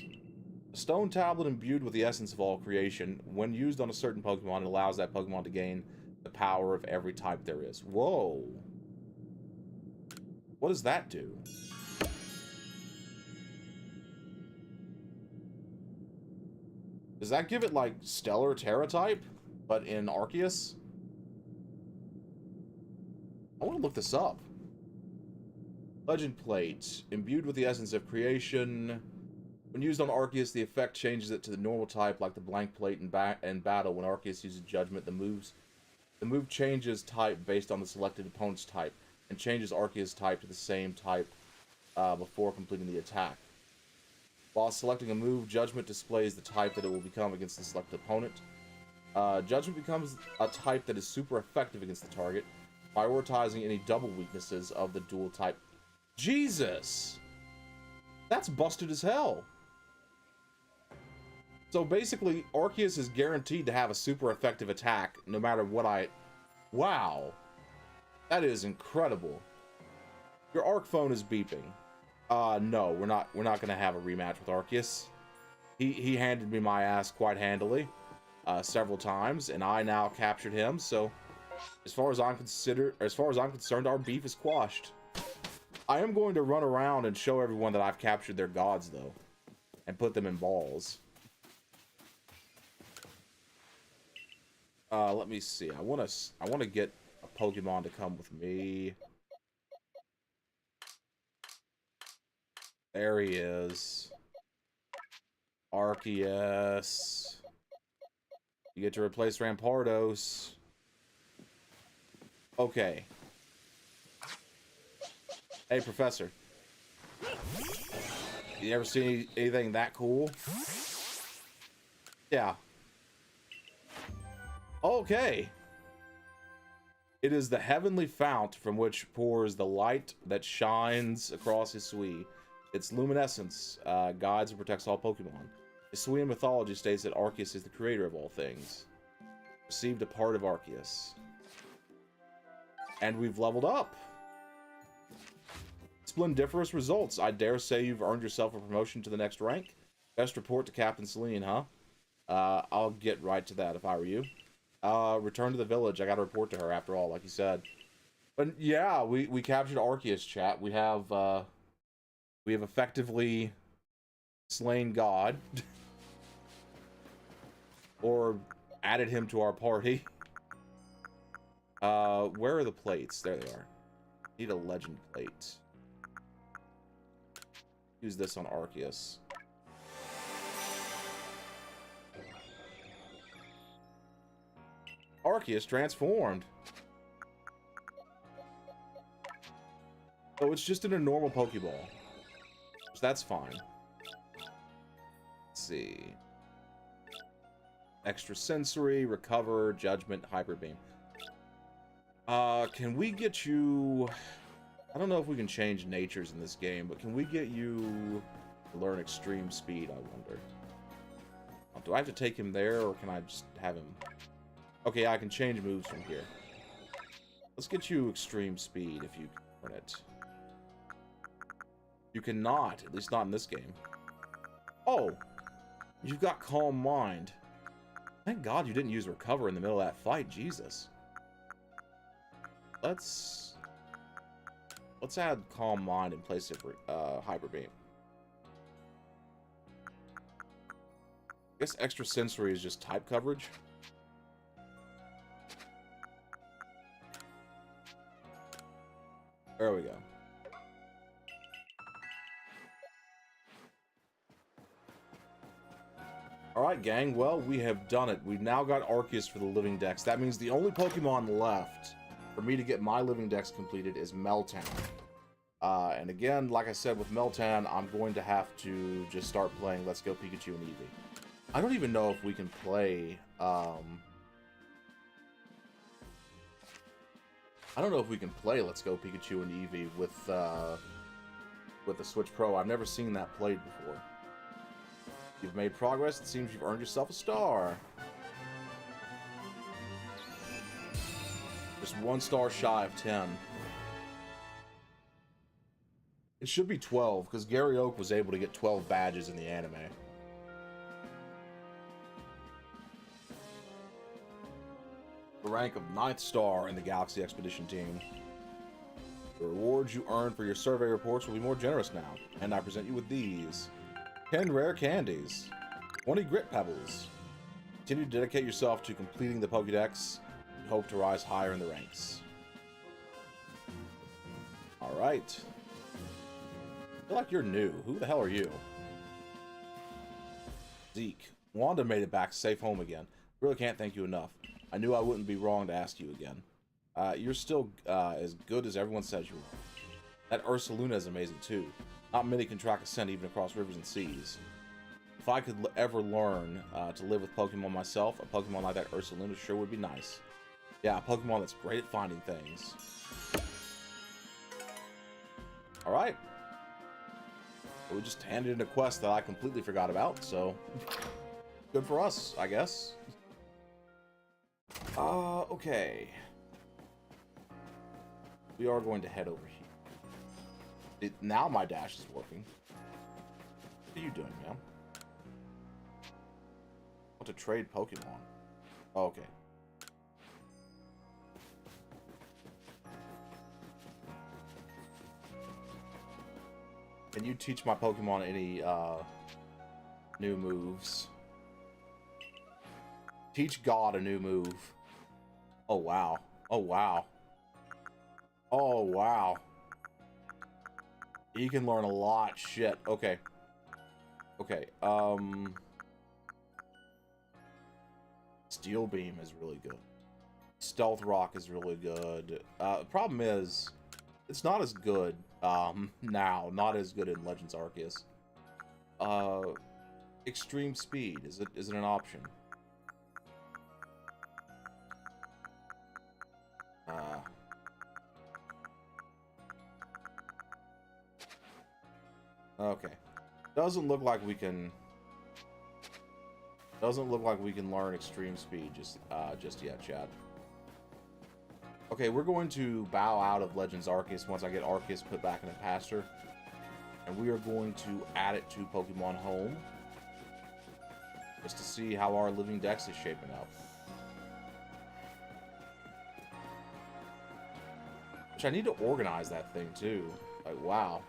A stone tablet imbued with the essence of all creation. When used on a certain Pokemon, it allows that Pokemon to gain the power of every type there is. Whoa. What does that do? Does that give it, like, Stellar Terra type, but in Arceus? I want to look this up. Legend Plate. Imbued with the essence of creation. When used on Arceus, the effect changes it to the normal type, like the blank plate in battle. When Arceus uses Judgment, the move changes type based on the selected opponent's type, and changes Arceus' type to the same type before completing the attack. While selecting a move, Judgment displays the type that it will become against the selected opponent. Judgment becomes a type that is super effective against the target, prioritizing any double weaknesses of the dual type. Jesus! That's busted as hell. So basically, Arceus is guaranteed to have a super effective attack no matter what Wow. That is incredible. Your Arc phone is beeping. No, we're not gonna have a rematch with Arceus. He handed me my ass quite handily, several times, and I now captured him, so as far as I'm concerned, our beef is quashed. I am going to run around and show everyone that I've captured their gods, though, and put them in balls. Let me see. I want to get a Pokemon to come with me. There he is. Arceus. You get to replace Rampardos. Okay. Hey, Professor. You ever seen anything that cool? Yeah. Okay. It is the heavenly fount from which pours the light that shines across Hisui. Its luminescence guides and protects all Pokemon. Hisuian mythology states that Arceus is the creator of all things. Received a part of Arceus. And we've leveled up. Splendiferous results. I dare say you've earned yourself a promotion to the next rank. Best report to Captain Celine, huh? I'll get right to that if I were you. Return to the village. I gotta report to her after all, like you said. But yeah, we captured Arceus, chat. We have effectively slain God. Or added him to our party. Where are the plates? There they are. Need a legend plate. Use this on Arceus. Arceus transformed. So it's just in a normal Pokeball. So that's fine. Let's see. Extra sensory, recover, judgment, hyper beam. Can we get you... I don't know if we can change natures in this game, but can we get you to learn extreme speed, I wonder? Do I have to take him there, or can I just have him... Okay, I can change moves from here. Let's get you extreme speed, if you can learn it. You cannot, at least not in this game. Oh! You've got Calm Mind. Thank God you didn't use Recover in the middle of that fight, Jesus. Let's add Calm Mind in place of Hyper Beam. I guess Extra Sensory is just type coverage. There we go. Alright, gang. Well, we have done it. We've now got Arceus for the Living Dex. That means the only Pokemon left for me to get my Living Dex completed is Meltan. And again, like I said with Meltan, I'm going to have to just start playing Let's Go Pikachu and Eevee. I don't even know if we can play... I don't know if we can play Let's Go Pikachu and Eevee with the Switch Pro. I've never seen that played before. You've made progress. It seems you've earned yourself a star. Just 1 star shy of 10. It should be 12, because Gary Oak was able to get 12 badges in the anime. the rank of 9th star in the Galaxy Expedition team. The rewards you earn for your survey reports will be more generous now, and I present you with these. 10 rare candies, 20 grit pebbles. Continue to dedicate yourself to completing the Pokédex and hope to rise higher in the ranks. Alright. I feel like you're new. Who the hell are you? Zeke. Wanda made it back safe home again. Really can't thank you enough. I knew I wouldn't be wrong to ask you again. You're still as good as everyone says you are. That Ursaluna is amazing too. Not many can track a scent even across rivers and seas. If I could ever learn to live with Pokemon myself, a Pokemon like that Ursaluna sure would be nice. Yeah, a Pokemon that's great at finding things. Alright. We just handed in a quest that I completely forgot about, so good for us, I guess. Okay. We are going to head over here. Now my dash is working. What are you doing, man? I want to trade Pokemon. Oh, okay. Can you teach my Pokemon any new moves? Teach God a new move. Oh wow. Oh wow. Oh wow. He can learn a lot. Shit. Okay. Okay. Steel Beam is really good. Stealth Rock is really good. The problem is, it's not as good now. Not as good in Legends Arceus. Extreme Speed is it an option? Okay. Doesn't look like we can learn Extreme Speed just yet, Chad. Okay, we're going to bow out of Legends Arceus once I get Arceus put back in the pasture. And we are going to add it to Pokemon Home. Just to see how our living dex is shaping up. Which I need to organize that thing too. Like, wow.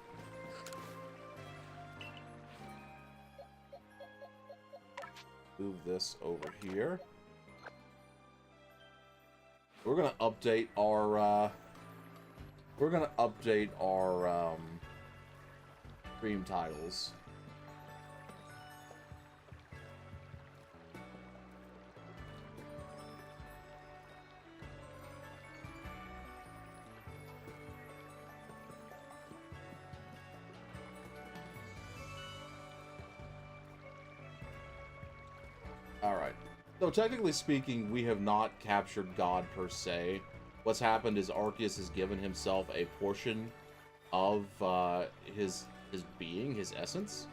Move this over here. We're gonna update our stream titles. Alright. So technically speaking, we have not captured God per se. What's happened is Arceus has given himself a portion of his being, his essence,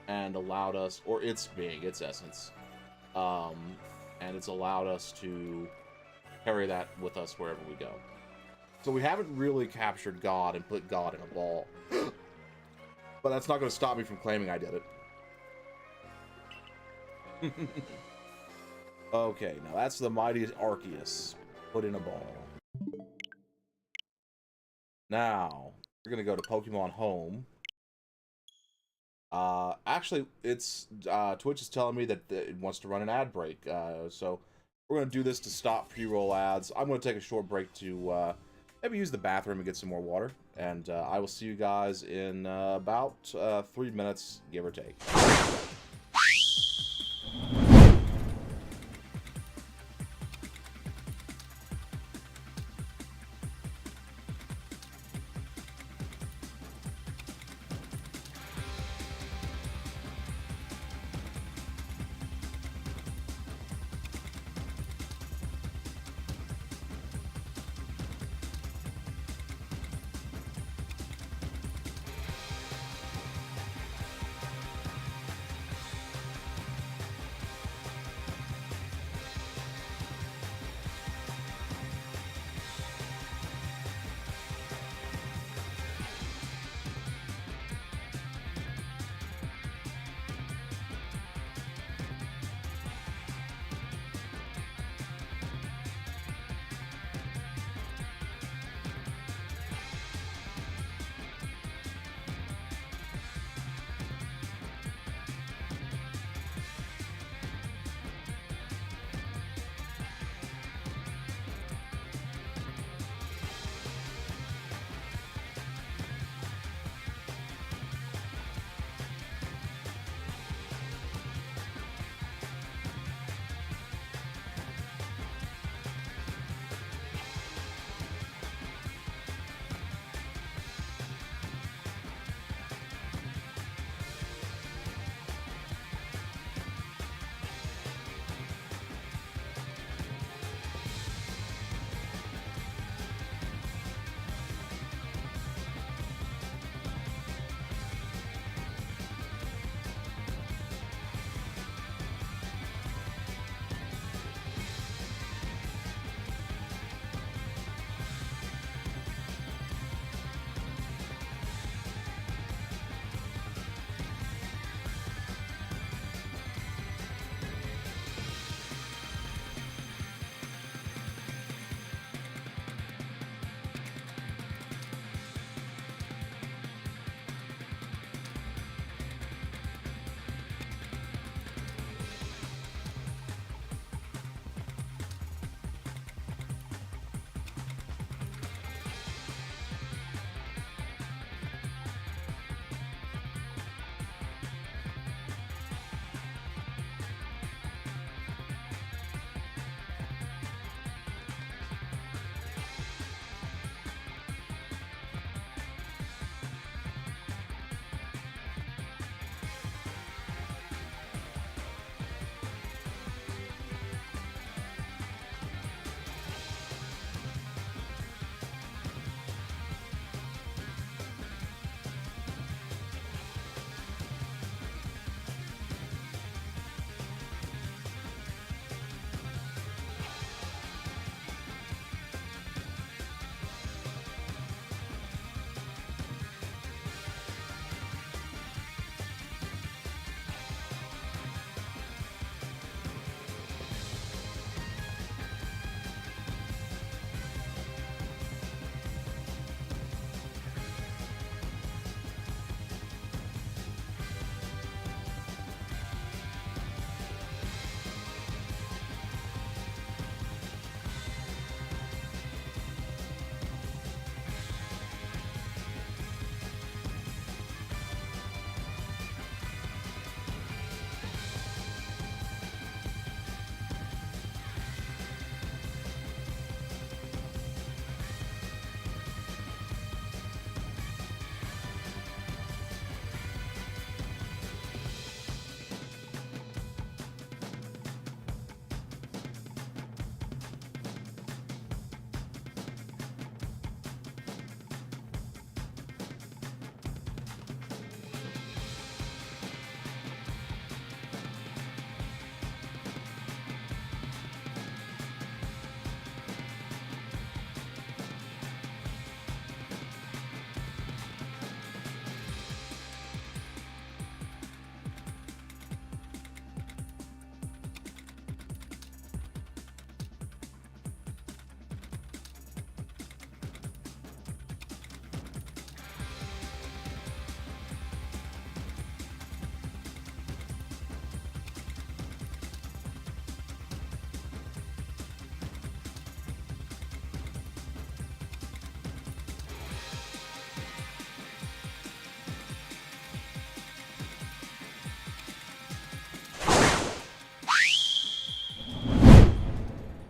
and allowed us, or its being, its essence, and it's allowed us to carry that with us wherever we go. So we haven't really captured God and put God in a ball. But that's not going to stop me from claiming I did it. Okay, now that's the mighty Arceus put in a ball. Now, we're going to go to Pokemon Home. Actually, it's Twitch is telling me that it wants to run an ad break. So we're going to do this to stop pre-roll ads. I'm going to take a short break to maybe use the bathroom and get some more water. And I will see you guys in about 3 minutes, give or take.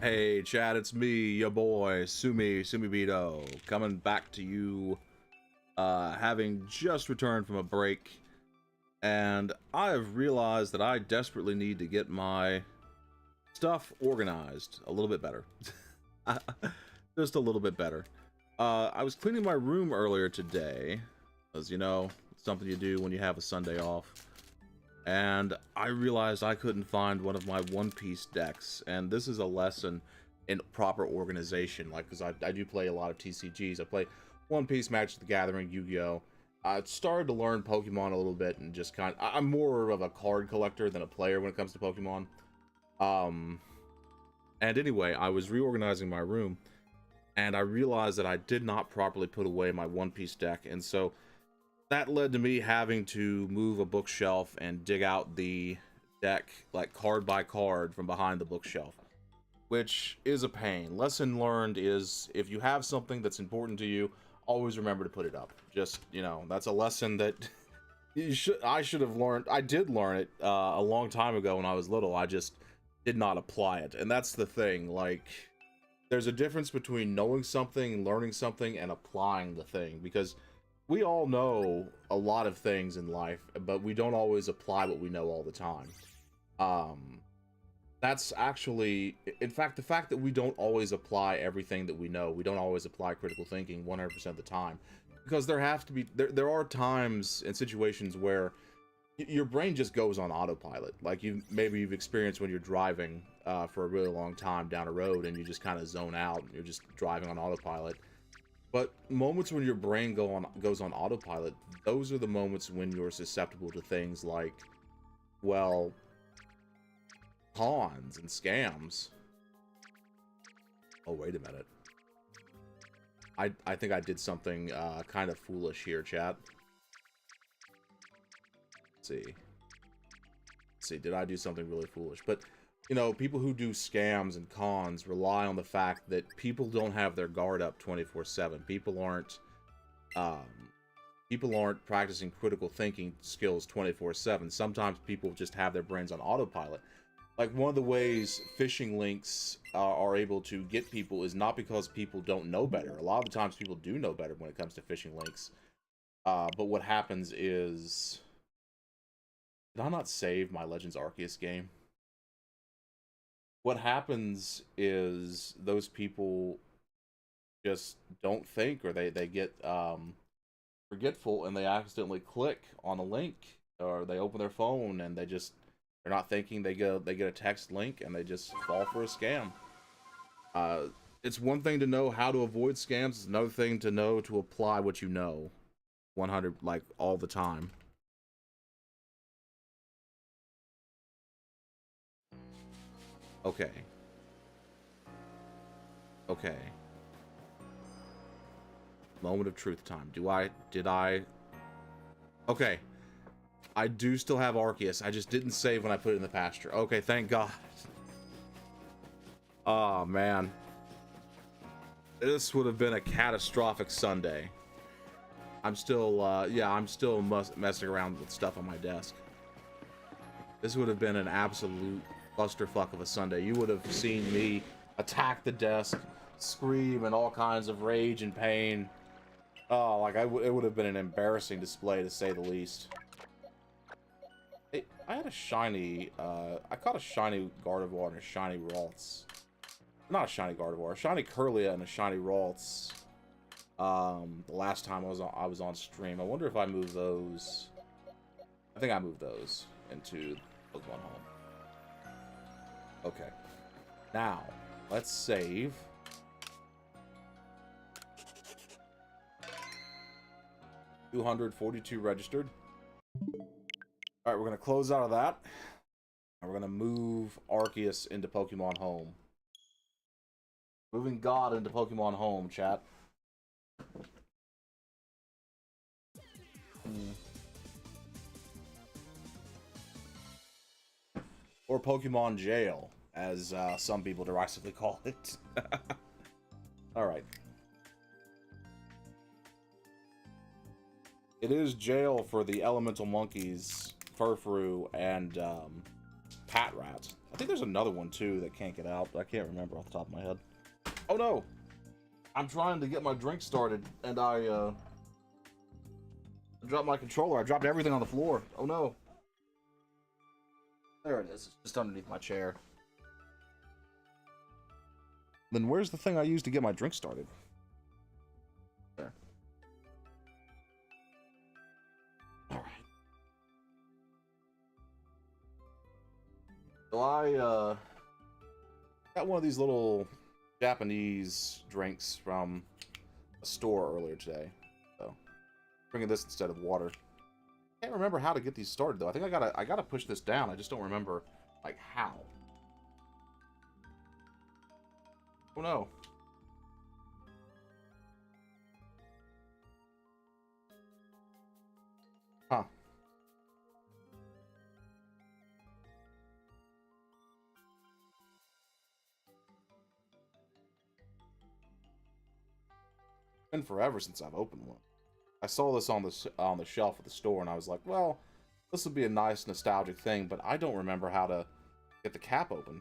Hey, Chad, it's me, your boy, Sumibito, coming back to you, having just returned from a break, and I have realized that I desperately need to get my stuff organized a little bit better. Just a little bit better. I was cleaning my room earlier today, as you know, it's something you do when you have a Sunday off. And I realized I couldn't find one of my One Piece decks, and this is a lesson in proper organization, like, because I do play a lot of TCGs. I play One Piece, Magic the Gathering, Yu-Gi-Oh! I started to learn Pokemon a little bit, and just I'm more of a card collector than a player when it comes to Pokemon. And anyway, I was reorganizing my room, and I realized that I did not properly put away my One Piece deck, and so that led to me having to move a bookshelf and dig out the deck, like, card by card from behind the bookshelf, which is a pain. Lesson learned is, if you have something that's important to you, always remember to put it up. Just, you know, that's a lesson that I should have learned. I did learn it a long time ago when I was little. I just did not apply it. And that's the thing, like, there's a difference between knowing something, learning something, and applying the thing, because we all know a lot of things in life, but we don't always apply what we know all the time. That's actually, in fact, the fact that we don't always apply everything that we know, we don't always apply critical thinking 100% of the time, because there are times and situations where your brain just goes on autopilot. Like, maybe you've experienced when you're driving for a really long time down a road, and you just kind of zone out, you're just driving on autopilot. But moments when your brain goes on autopilot, those are the moments when you're susceptible to things like, well, cons and scams. Oh, wait a minute. I think I did something kind of foolish here, chat. Let's see, did I do something really foolish? But, you know, people who do scams and cons rely on the fact that people don't have their guard up 24/7. People aren't practicing critical thinking skills 24/7. Sometimes people just have their brains on autopilot. Like, one of the ways phishing links are able to get people is not because people don't know better. A lot of the times people do know better when it comes to phishing links. But what happens is... Did I not save my Legends Arceus game? What happens is those people just don't think, or they get forgetful, and they accidentally click on a link, or they open their phone and they're not thinking, they get a text link and they just fall for a scam. It's one thing to know how to avoid scams, it's another thing to know to apply what you know 100, like, all the time. Okay. Moment of truth time. Did I? Okay. I do still have Arceus. I just didn't save when I put it in the pasture. Okay, thank God. Oh, man. This would have been a catastrophic Sunday. I'm still, yeah, I'm still messing around with stuff on my desk. This would have been an absolute clusterfuck of a Sunday. You would have seen me attack the desk, scream in all kinds of rage and pain. Oh, like, it would have been an embarrassing display, to say the least. Hey, I had a shiny, I caught a shiny Gardevoir and a shiny Ralts. Not a shiny Gardevoir, a shiny Curlia and a shiny Ralts. The last time I was on stream. I wonder if I moved those. I think I moved those into Pokemon Home. Okay. Now, let's save. $242 registered. Alright, we're going to close out of that. And we're going to move Arceus into Pokemon Home. Moving God into Pokemon Home, chat. Or Pokemon Jail, as some people derisively call it. Alright. It is jail for the elemental monkeys, Furfrou, and Pat Rat. I think there's another one too that can't get out, but I can't remember off the top of my head. Oh no! I'm trying to get my drink started, and I dropped my controller. I dropped everything on the floor. Oh no! There it is. It's just underneath my chair. Then where's the thing I used to get my drink started? There. Alright. So I got one of these little Japanese drinks from a store earlier today. So bringing this instead of water. I can't remember how to get these started though. I think I gotta push this down. I just don't remember like how. Oh no. Huh. Been forever since I've opened one. I saw this on the shelf at the store, and I was like, well, this would be a nice nostalgic thing, but I don't remember how to get the cap open.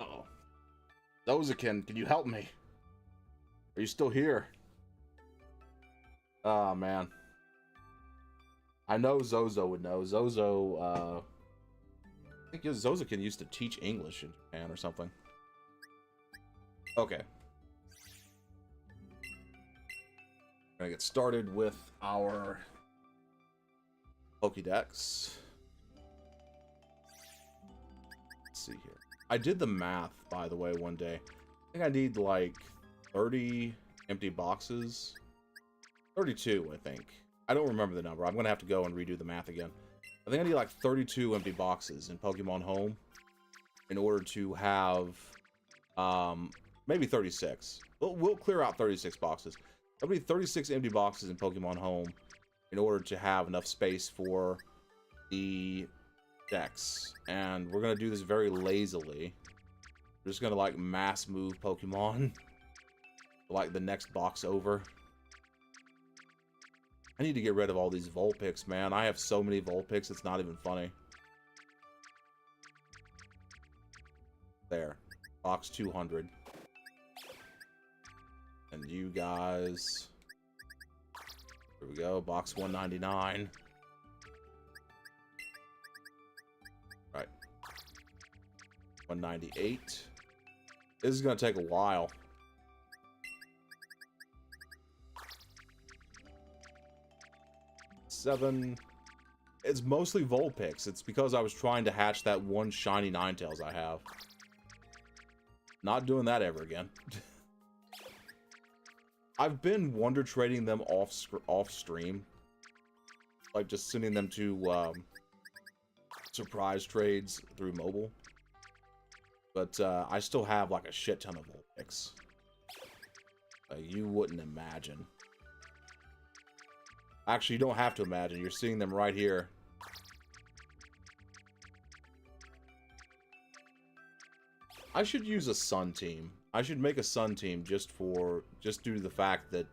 Uh-oh. Zozakin, can you help me? Are you still here? Oh, man. I know Zozo would know. Zozo, I think Zozakin used to teach English in Japan or something. Okay. Gonna get started with our Pokédex. Let's see here. I did the math, by the way, one day. I think I need like 30 empty boxes. 32, I think. I don't remember the number. I'm going to have to go and redo the math again. I think I need like 32 empty boxes in Pokemon Home in order to have maybe 36. We'll clear out 36 boxes. There'll be 36 empty boxes in Pokemon Home in order to have enough space for the decks. And we're going to do this very lazily. We're just going to like mass move Pokemon like the next box over. I need to get rid of all these Vulpix, man. I have so many Vulpix, it's not even funny. There. Box 200. And you guys... Here we go, box 199. Right. 198. This is gonna take a while. It's mostly Vulpix. It's because I was trying to hatch that one shiny Ninetales I have. Not doing that ever again. I've been wonder trading them off stream, like just sending them to surprise trades through mobile. But I still have like a shit ton of Vulpix. You wouldn't imagine. Actually, you don't have to imagine. You're seeing them right here. I should use a Sun team. I should make a Sun team just due to the fact that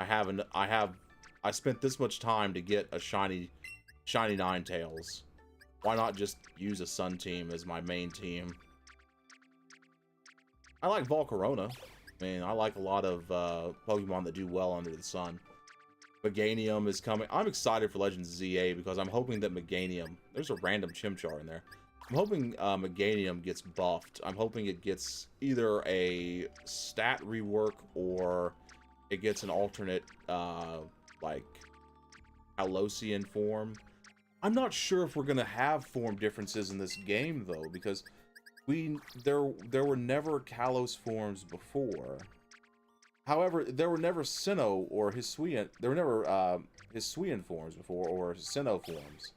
I spent this much time to get a shiny Ninetales. Why not just use a Sun team as my main team? I like Volcarona. I mean, I like a lot of Pokemon that do well under the sun. Meganium is coming. I'm excited for Legends ZA because I'm hoping that Meganium... There's a random Chimchar in there. I'm hoping Meganium gets buffed. I'm hoping it gets either a stat rework or it gets an alternate, like, Halosian form. I'm not sure if we're going to have form differences in this game, though, because there were never Kalos forms before. However, there were never Sinnoh or Hisuian. There were never Hisuian forms before, or Sinnoh forms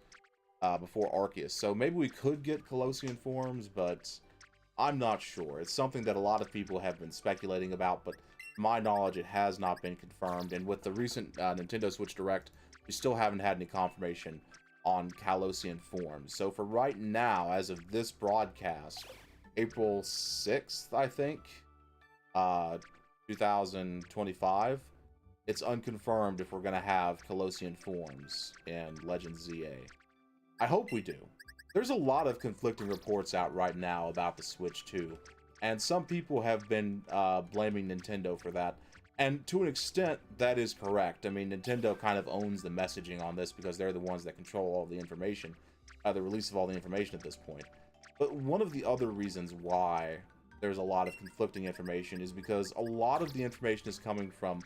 before Arceus. So maybe we could get Colossian forms, but I'm not sure. It's something that a lot of people have been speculating about, but to my knowledge, it has not been confirmed. And with the recent Nintendo Switch Direct, we still haven't had any confirmation on Calossian forms. So for right now, as of this broadcast, April 6th, I think, uh, 2025. It's unconfirmed if we're going to have Colossian forms in Legends ZA. I hope we do. There's a lot of conflicting reports out right now about the Switch 2, and some people have been blaming Nintendo for that. And to an extent, that is correct. I mean, Nintendo kind of owns the messaging on this because they're the ones that control all the information, the release of all the information at this point. But one of the other reasons why there's a lot of conflicting information is because a lot of the information is coming from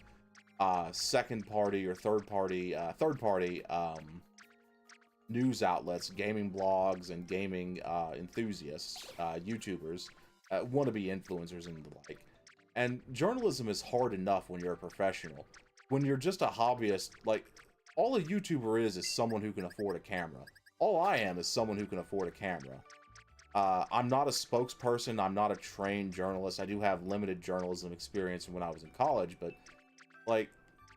second-party or third-party news outlets, gaming blogs, and gaming enthusiasts, YouTubers, wannabe influencers, and the like. And journalism is hard enough when you're a professional. When you're just a hobbyist, like, all a YouTuber is someone who can afford a camera. All I am is someone who can afford a camera. I'm not a spokesperson, I'm not a trained journalist. I do have limited journalism experience when I was in college, but, like,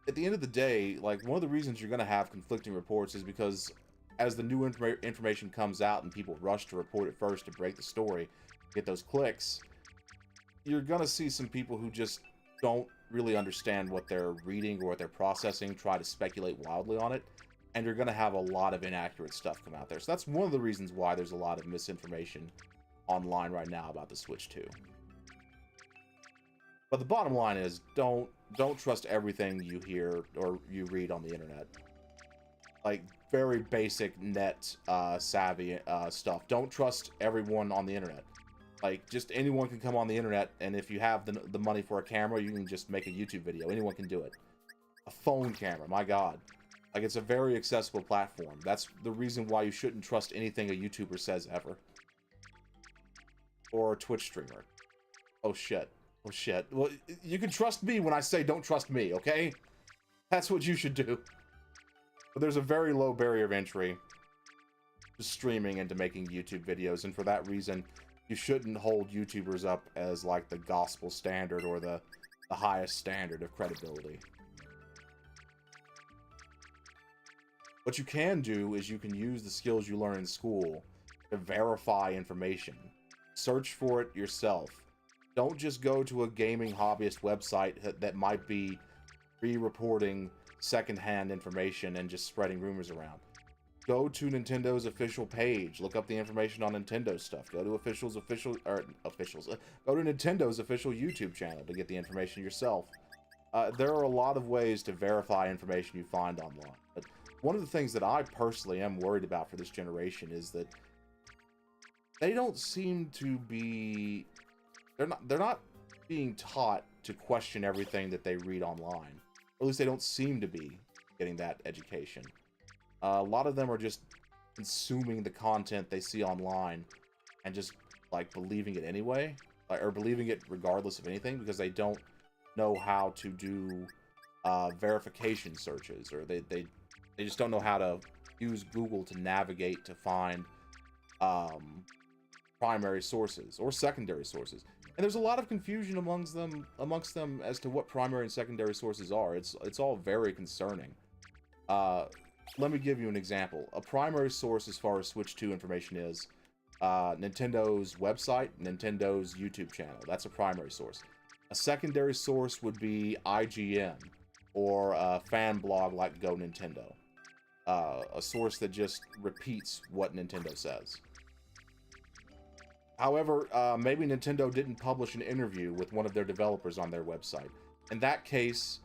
at the end of the day, like, one of the reasons you're going to have conflicting reports is because as the new information comes out and people rush to report it first to break the story, get those clicks, you're going to see some people who just don't really understand what they're reading or what they're processing, try to speculate wildly on it, and you're going to have a lot of inaccurate stuff come out there. So that's one of the reasons why there's a lot of misinformation online right now about the Switch 2. But the bottom line is, don't trust everything you hear or you read on the internet. Like, very basic net savvy stuff. Don't trust everyone on the internet. Like, just anyone can come on the internet, and if you have the money for a camera, you can just make a YouTube video. Anyone can do it. A phone camera, my god. Like, it's a very accessible platform. That's the reason why you shouldn't trust anything a YouTuber says ever. Or a Twitch streamer. Oh shit. Oh shit. Well, you can trust me when I say don't trust me, okay? That's what you should do. But there's a very low barrier of entry to streaming and to making YouTube videos, and for that reason, you shouldn't hold YouTubers up as, like, the gospel standard or the highest standard of credibility. What you can do is you can use the skills you learn in school to verify information. Search for it yourself. Don't just go to a gaming hobbyist website that might be re-reporting secondhand information and just spreading rumors around. Go to Nintendo's official page. Look up the information on Nintendo stuff. Go to go to Nintendo's official YouTube channel to get the information yourself. There are a lot of ways to verify information you find online. But one of the things that I personally am worried about for this generation is that they don't seem to be... They're not being taught to question everything that they read online. Or at least they don't seem to be getting that education. A lot of them are just consuming the content they see online and just, like, believing it anyway. Or believing it regardless of anything because they don't know how to do verification searches. Or they just don't know how to use Google to navigate to find primary sources or secondary sources. And there's a lot of confusion amongst them as to what primary and secondary sources are. It's all very concerning. Let me give you an example. A primary source as far as Switch 2 information is Nintendo's website, Nintendo's YouTube channel. That's a primary source. A secondary source would be IGN or a fan blog like Go Nintendo. A source that just repeats what Nintendo says. However, maybe Nintendo didn't publish an interview with one of their developers on their website. In that case,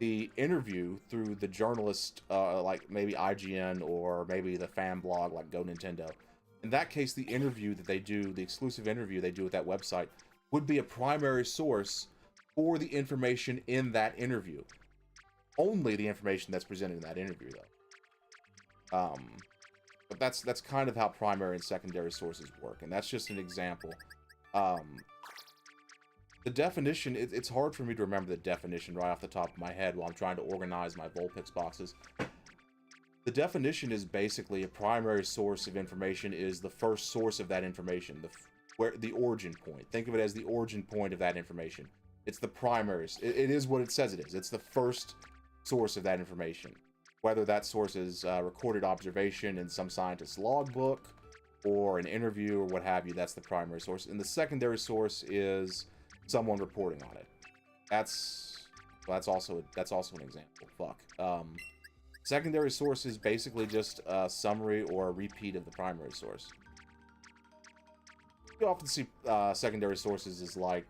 the interview through the journalist, like maybe IGN or maybe the fan blog like Go Nintendo, in that case, the interview that they do, the exclusive interview they do with that website, would be a primary source for the information in that interview. Only the information that's presented in that interview, though. But that's kind of how primary and secondary sources work, and that's just an example. The definition, it's hard for me to remember the definition right off the top of my head while I'm trying to organize my Vulpix boxes. The definition is basically a primary source of information is the first source of that information, the origin point. Think of it as the origin point of that information. It's the primary. It is what it says it is. It's the first source of that information. Whether that source is recorded observation in some scientist's logbook or an interview or what have you, that's the primary source. And the secondary source is someone reporting on it. That's also an example. Fuck. Secondary source is basically just a summary or a repeat of the primary source. You often see secondary sources as like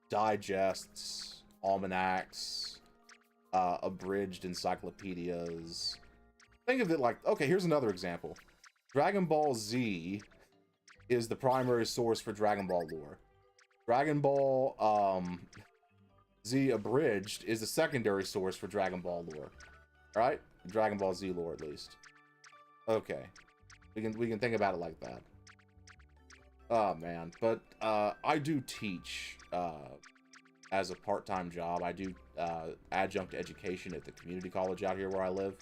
digests, almanacs, abridged encyclopedias. Think of it like, okay, here's another example. Dragon Ball Z is the primary source for Dragon Ball lore. Dragon Ball Z Abridged is the secondary source for Dragon Ball lore. Right? Dragon Ball Z lore, at least. Okay. We can think about it like that. Oh, man. But I do teach as a part-time job. I do adjunct education at the community college out here where I live.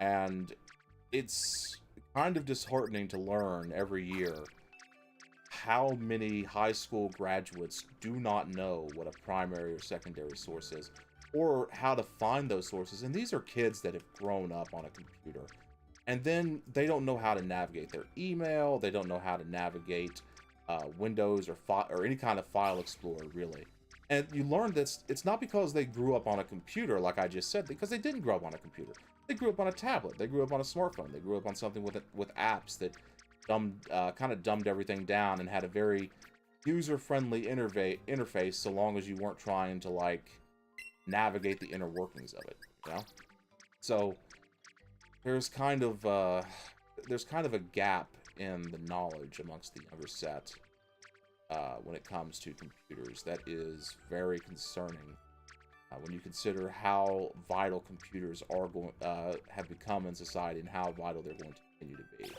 And it's kind of disheartening to learn every year how many high school graduates do not know what a primary or secondary source is, or how to find those sources. And these are kids that have grown up on a computer, and then they don't know how to navigate their email. They don't know how to navigate Windows or any kind of file explorer, really. And you learn that it's not because they grew up on a computer, like I just said, because they didn't grow up on a computer. They grew up on a tablet. They grew up on a smartphone. They grew up on something with apps that kind of dumbed everything down and had a very user-friendly interface, so long as you weren't trying to like navigate the inner workings of it, you know. So there's kind of a gap in the knowledge amongst the younger set when it comes to computers. That is very concerning. When you consider how vital computers are have become in society and how vital they're going to continue to be.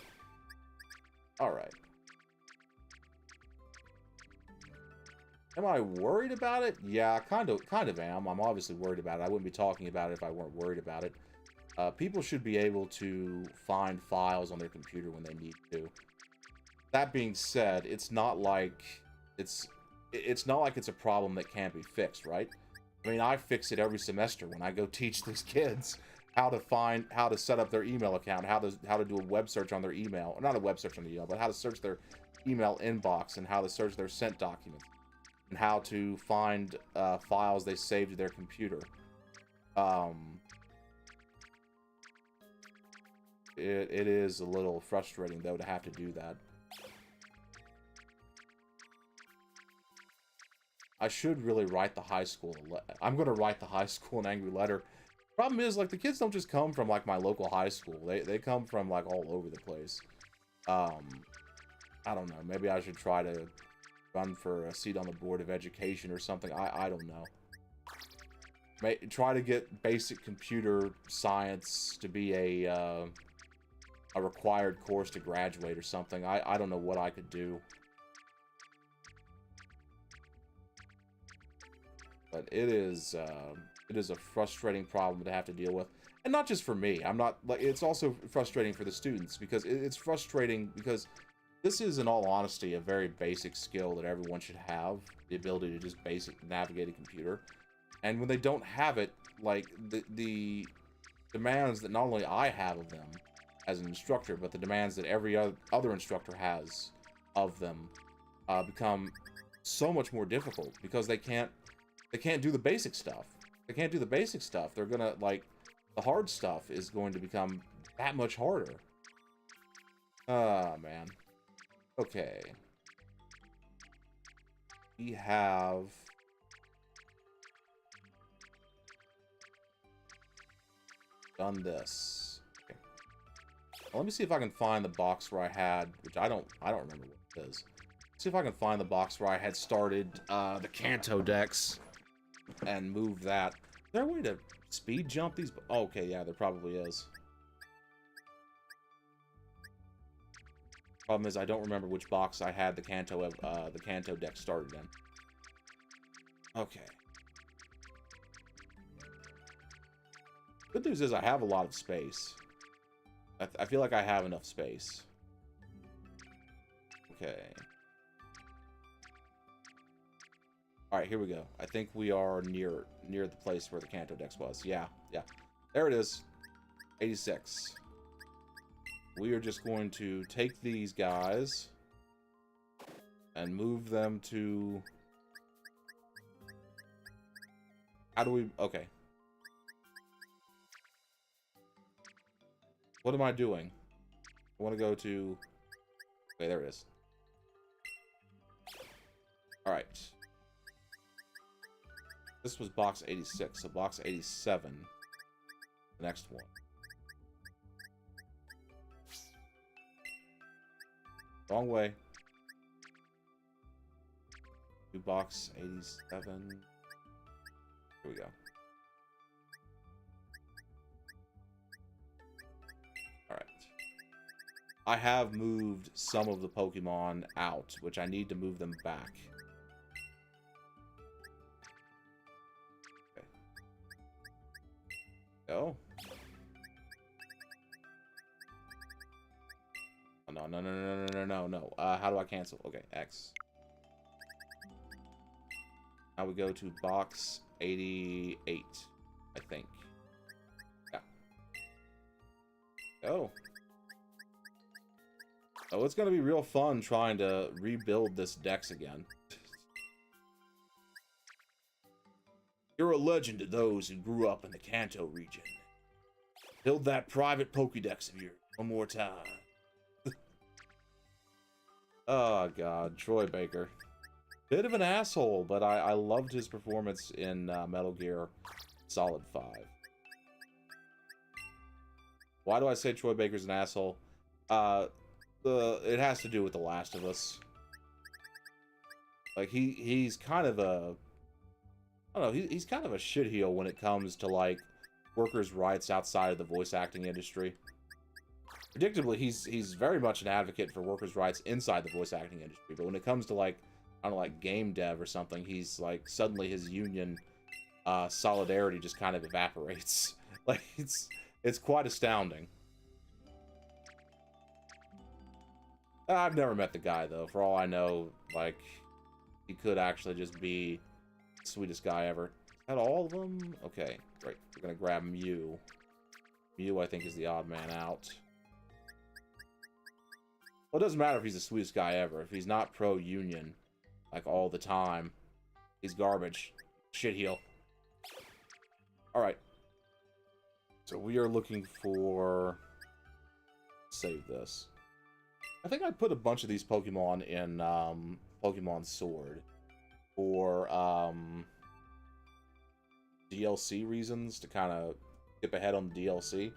All right. Am I worried about it? Yeah, kind of am. I'm obviously worried about it. I wouldn't be talking about it if I weren't worried about it. People should be able to find files on their computer when they need to. That being said, it's not like it's a problem that can't be fixed, right? I mean, I fix it every semester when I go teach these kids how to set up their email account, how to do a web search on their email, or not a web search on the email, but how to search their email inbox and how to search their sent documents and how to find files they saved to their computer. It is a little frustrating though to have to do that. I should really write the high school. I'm going to write the high school an angry letter. Problem is, like, the kids don't just come from, like, my local high school. They come from, like, all over the place. I don't know. Maybe I should try to run for a seat on the Board of Education or something. I don't know. Try to get basic computer science to be a required course to graduate or something. I don't know what I could do. But it is a frustrating problem to have to deal with, and not just for me. It's also frustrating for the students, because it's frustrating because this is, in all honesty, a very basic skill that everyone should have, the ability to just navigate a computer. And when they don't have it, like the demands that not only I have of them as an instructor, but the demands that every other instructor has of them become so much more difficult, because they can't do the basic stuff. They can't do the basic stuff. They're gonna, like, the hard stuff is going to become that much harder. Ah, man. Okay. We have done this. Okay. Well, let me see if I can find the box where I had, which I don't remember what it is. See if I can find the box where I had started the Kanto decks and move that. Is there a way to speed jump these? Oh, okay, yeah, there probably is. Problem is, I don't remember which box I had the Kanto deck started in. Okay. Good news is I have a lot of space. I feel like I have enough space. Okay. Alright, here we go. I think we are near the place where the Kanto Dex was. Yeah. There it is. 86. We are just going to take these guys and move them to... How do we... Okay. What am I doing? I want to go to... Okay, there it is. Alright. This was box 86, so box 87. The next one. Wrong way. To box 87. Here we go. Alright. I have moved some of the Pokemon out, which I need to move them back. Okay. Go. Oh, no, no, no, no, no, no, no, no. How do I cancel? Okay, X. Now we go to box 88, I think. Yeah. Oh. Oh, it's gonna be real fun trying to rebuild this dex again. You're a legend to those who grew up in the Kanto region. Build that private Pokédex of yours one more time. Oh god, Troy Baker. Bit of an asshole, but I loved his performance in Metal Gear Solid 5. Why do I say Troy Baker's an asshole? It has to do with The Last of Us. Like, he's kind of a... I don't know, he's kind of a shitheel when it comes to, like, workers' rights outside of the voice acting industry. Predictably, he's very much an advocate for workers' rights inside the voice acting industry, but when it comes to, like, I don't know, like game dev or something, he's like, suddenly his union solidarity just kind of evaporates. Like, it's quite astounding. I've never met the guy, though. For all I know, like, he could actually just be the sweetest guy ever. Is that all of them? Okay, great. We're gonna grab Mew. Mew, I think, is the odd man out. Well, it doesn't matter if he's the sweetest guy ever. If he's not pro-union, like, all the time, he's garbage. Shitheel. Alright. So we are looking for... Save this. I think I put a bunch of these Pokemon in Pokemon Sword for DLC reasons, to kind of skip ahead on the DLC.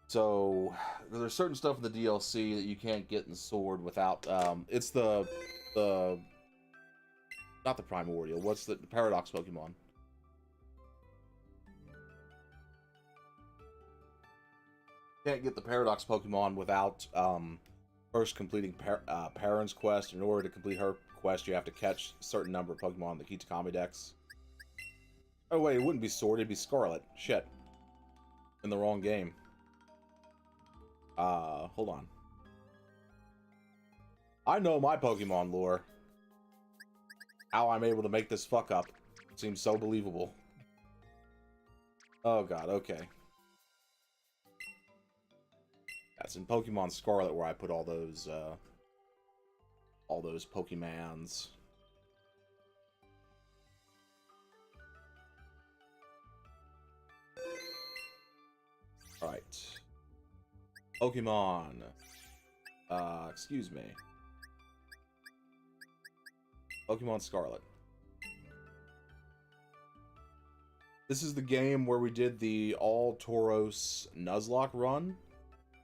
So there's certain stuff in the DLC that you can't get in Sword without it's the not the Primordial, what's the Paradox Pokemon? Can't get the Paradox Pokemon without first completing Perrin's quest. In order to complete her quest, you have to catch a certain number of Pokemon in the Kitakami Dex. Oh wait, it wouldn't be Sword, it'd be Scarlet. Shit. In the wrong game. Hold on. I know my Pokemon lore. How I'm able to make this fuck up seems so believable. Oh god, okay. That's in Pokemon Scarlet where I put all those Pokemons. Alright. Pokemon. Excuse me. Pokemon Scarlet. This is the game where we did the all Tauros Nuzlocke run.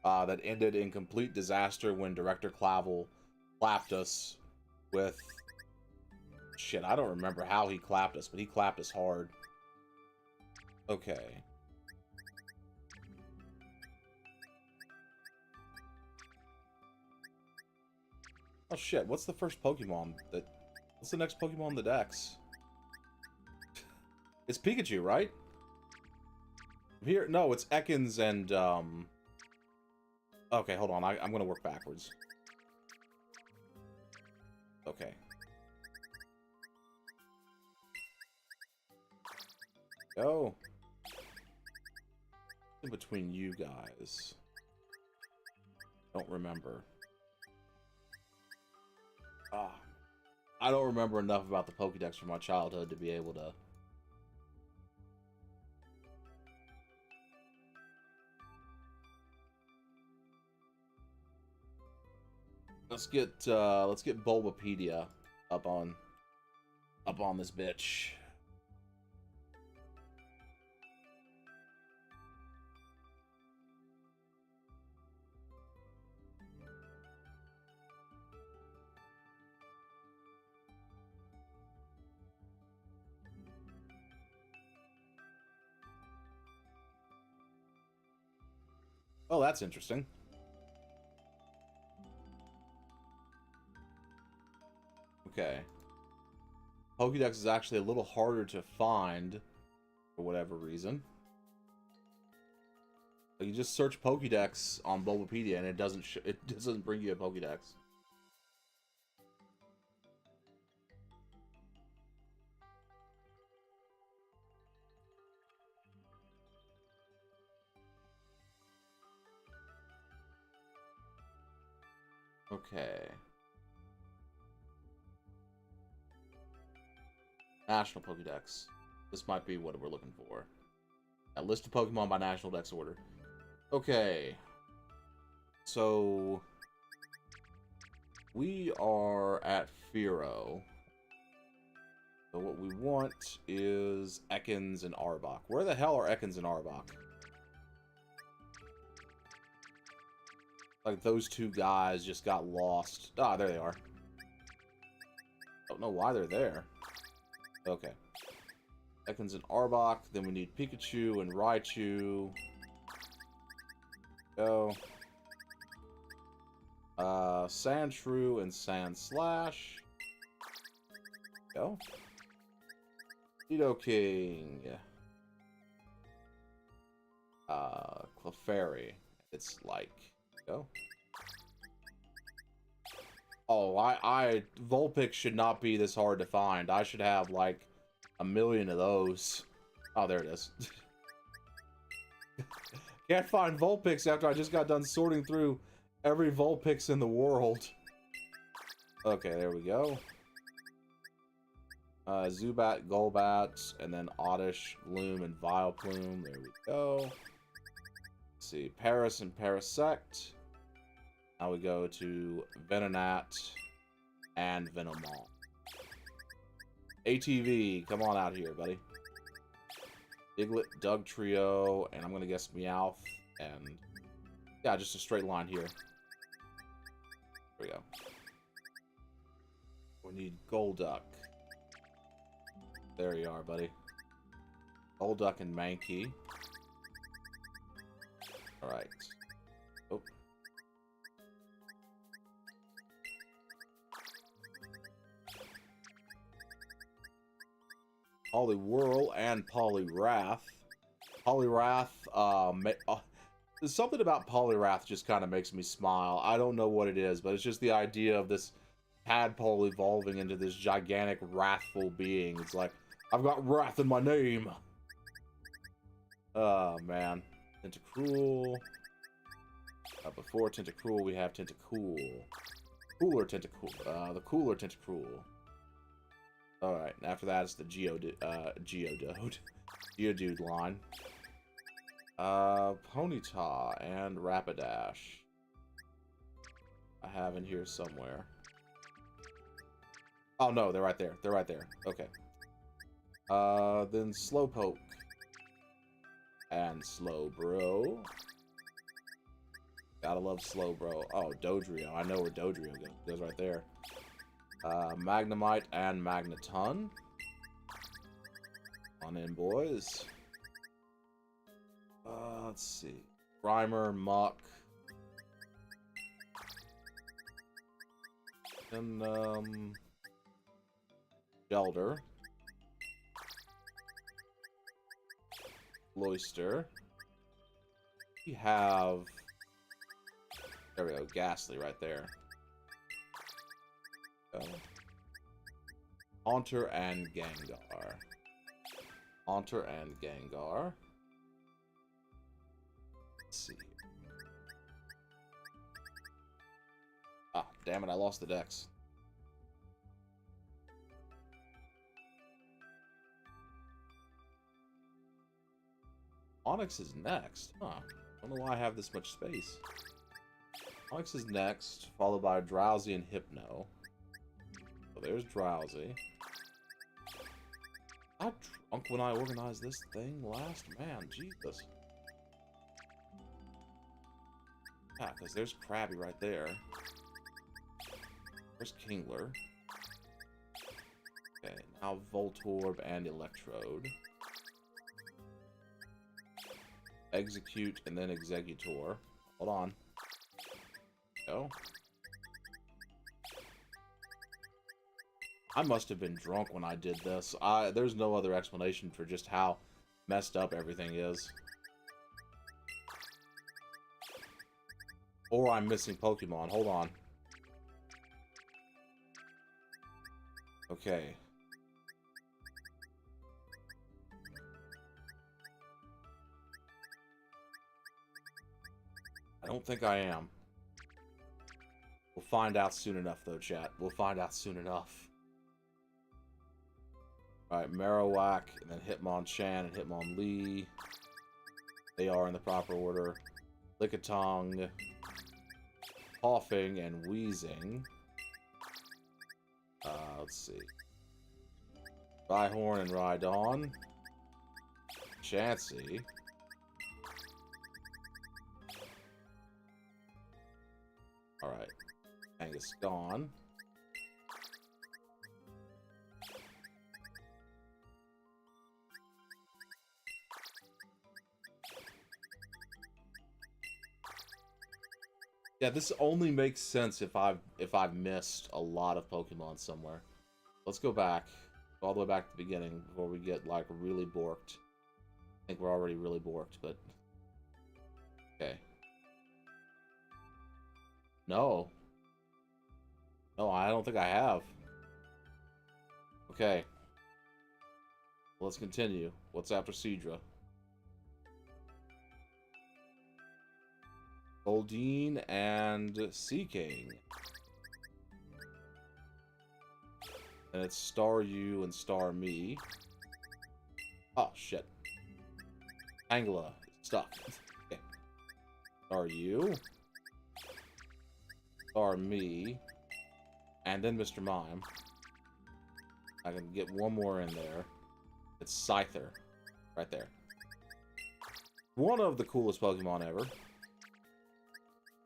That ended in complete disaster when Director Clavel clapped us with... Shit, I don't remember how he clapped us, but he clapped us hard. Okay. Oh shit, what's the first Pokemon that... What's the next Pokemon in the Dex? It's Pikachu, right? Here, no, it's Ekans and, Okay, hold on, I'm gonna work backwards. Okay. Go. In between you guys. Don't remember. Ah, I don't remember enough about the Pokédex from my childhood to be able to. Let's get Bulbapedia up on this bitch. Oh, that's interesting. Okay. Pokédex is actually a little harder to find for whatever reason. You just search Pokédex on Bulbapedia and it doesn't bring you a Pokédex. Okay. National Pokédex. This might be what we're looking for. A list of Pokemon by National Dex order. Okay. So we are at Firo. So what we want is Ekans and Arbok. Where the hell are Ekans and Arbok? Like those two guys just got lost. Ah, there they are. Don't know why they're there. Okay. Ekans and Arbok. Then we need Pikachu and Raichu. Go. Sandshrew and Sandslash. Go. Nidoking. Clefairy. It's like. Go. Oh, Vulpix should not be this hard to find. I should have like a million of those. Oh, there it is. Can't find Vulpix after I just got done sorting through every Vulpix in the world. Okay, there we go. Zubat, Golbat, and then Oddish, Gloom, and Vileplume. There we go. Let's see, Paris and Parasect. Now we go to Venonat and Venomoth. ATV, come on out here, buddy. Diglett, Dugtrio, and I'm gonna guess Meowth, and yeah, just a straight line here. There we go. We need Golduck. There you are, buddy. Golduck and Mankey. Alright. Oh. Poliwhirl and Poliwrath. Poliwrath, something about Poliwrath just kind of makes me smile. I don't know what it is, but it's just the idea of this tadpole evolving into this gigantic, wrathful being. It's like, I've got wrath in my name. Oh, man. Tentacruel. Before Tentacruel, we have Tentacool. Cooler Tentacool. The cooler Tentacruel. Alright, and after that, it's the Geodude line. Ponyta and Rapidash. I have in here somewhere. Oh no, they're right there. They're right there. Okay. Then Slowpoke. And Slowbro. Gotta love Slowbro. Oh, Dodrio. I know where Dodrio goes. It goes right there. Magnemite and Magneton. On in, boys. Let's see. Grimer, Muck. And, Gelder. Cloyster. We have... There we go, Ghastly right there. Haunter and Gengar. Haunter and Gengar. Let's see. Ah, damn it, I lost the dex. Onyx is next. Huh. I don't know why I have this much space. Onyx is next, followed by Drowsy and Hypno. So there's Drowsy. I drunk when I organized this thing last? Man, Jesus. Yeah, because there's Krabby right there. There's Kingler. Okay, now Voltorb and Electrode. Execute and then Executor. Hold on. Go. I must have been drunk when I did this. There's no other explanation for just how messed up everything is. Or I'm missing Pokemon. Hold on. Okay. I don't think I am. We'll find out soon enough, though, chat. We'll find out soon enough. Alright, Marowak, and then Hitmonchan and Hitmonlee. They are in the proper order. Lickitung, Coughing, and Wheezing. Let's see. Rhyhorn and Rhydon. Chansey. Alright. Angus gone. Yeah, this only makes sense if I've missed a lot of Pokemon somewhere. Let's go back. All the way back to the beginning before we get, like, really borked. I think we're already really borked, but... Okay. No. No, I don't think I have. Okay. Let's continue. What's after Seadra? Goldeen and Seaking. And it's Star You and Star Me. Oh, shit. Angela. Stuck. Okay. Star You. Star Me. And then Mr. Mime. I can get one more in there. It's Scyther. Right there. One of the coolest Pokemon ever.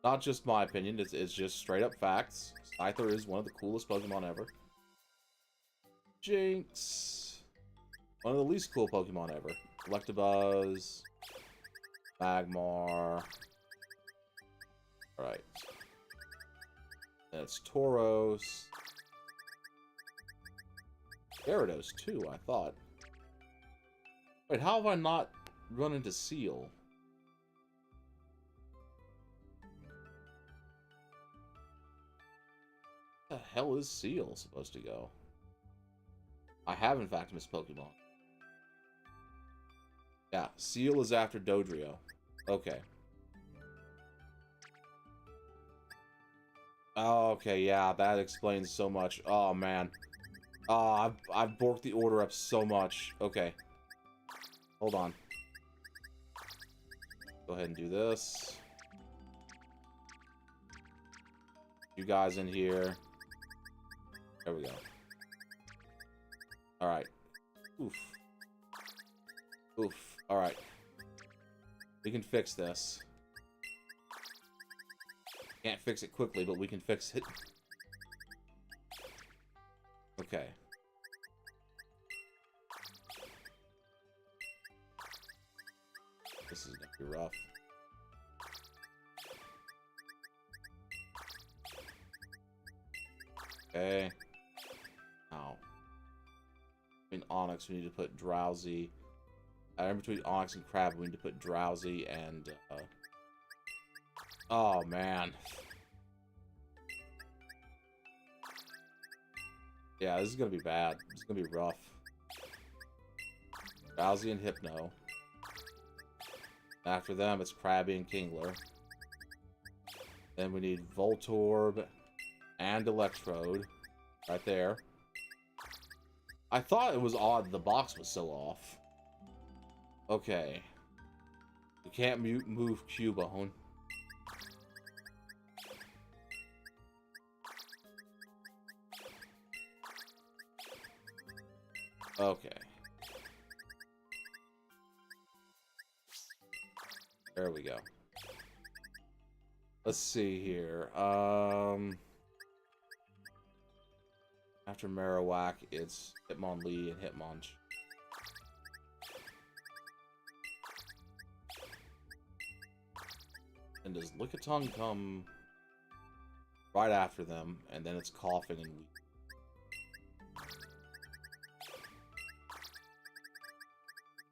Not just my opinion, it's just straight up facts. Scyther is one of the coolest Pokemon ever. Jinx. One of the least cool Pokemon ever. Electabuzz. Magmar. Alright. That's Tauros. Gyarados too, I thought. Wait, how have I not run into Seal? Where the hell is Seal supposed to go? I have in fact missed Pokemon. Yeah, Seal is after Dodrio. Okay. Oh, okay, yeah, that explains so much. Oh, man. Oh, I've borked the order up so much. Okay. Hold on. Go ahead and do this. You guys in here. There we go. Alright. Oof. Oof. Alright. We can fix this. Can't fix it quickly, but we can fix it. Okay. This is gonna be rough. Okay. Now, between Onyx, we need to put Drowsy. In between Onyx and Crab, we need to put Drowsy and. Oh man. Yeah, this is gonna be bad. This is gonna be rough. Drowsy and Hypno. After them, it's Krabby and Kingler. Then we need Voltorb and Electrode. Right there. I thought it was odd the box was so off. Okay. We can't move Cubone. Okay. There we go. Let's see here. After Marowak, it's Hitmonlee and Hitmonch. And does Lickitung come right after them, and then it's coughing and weak?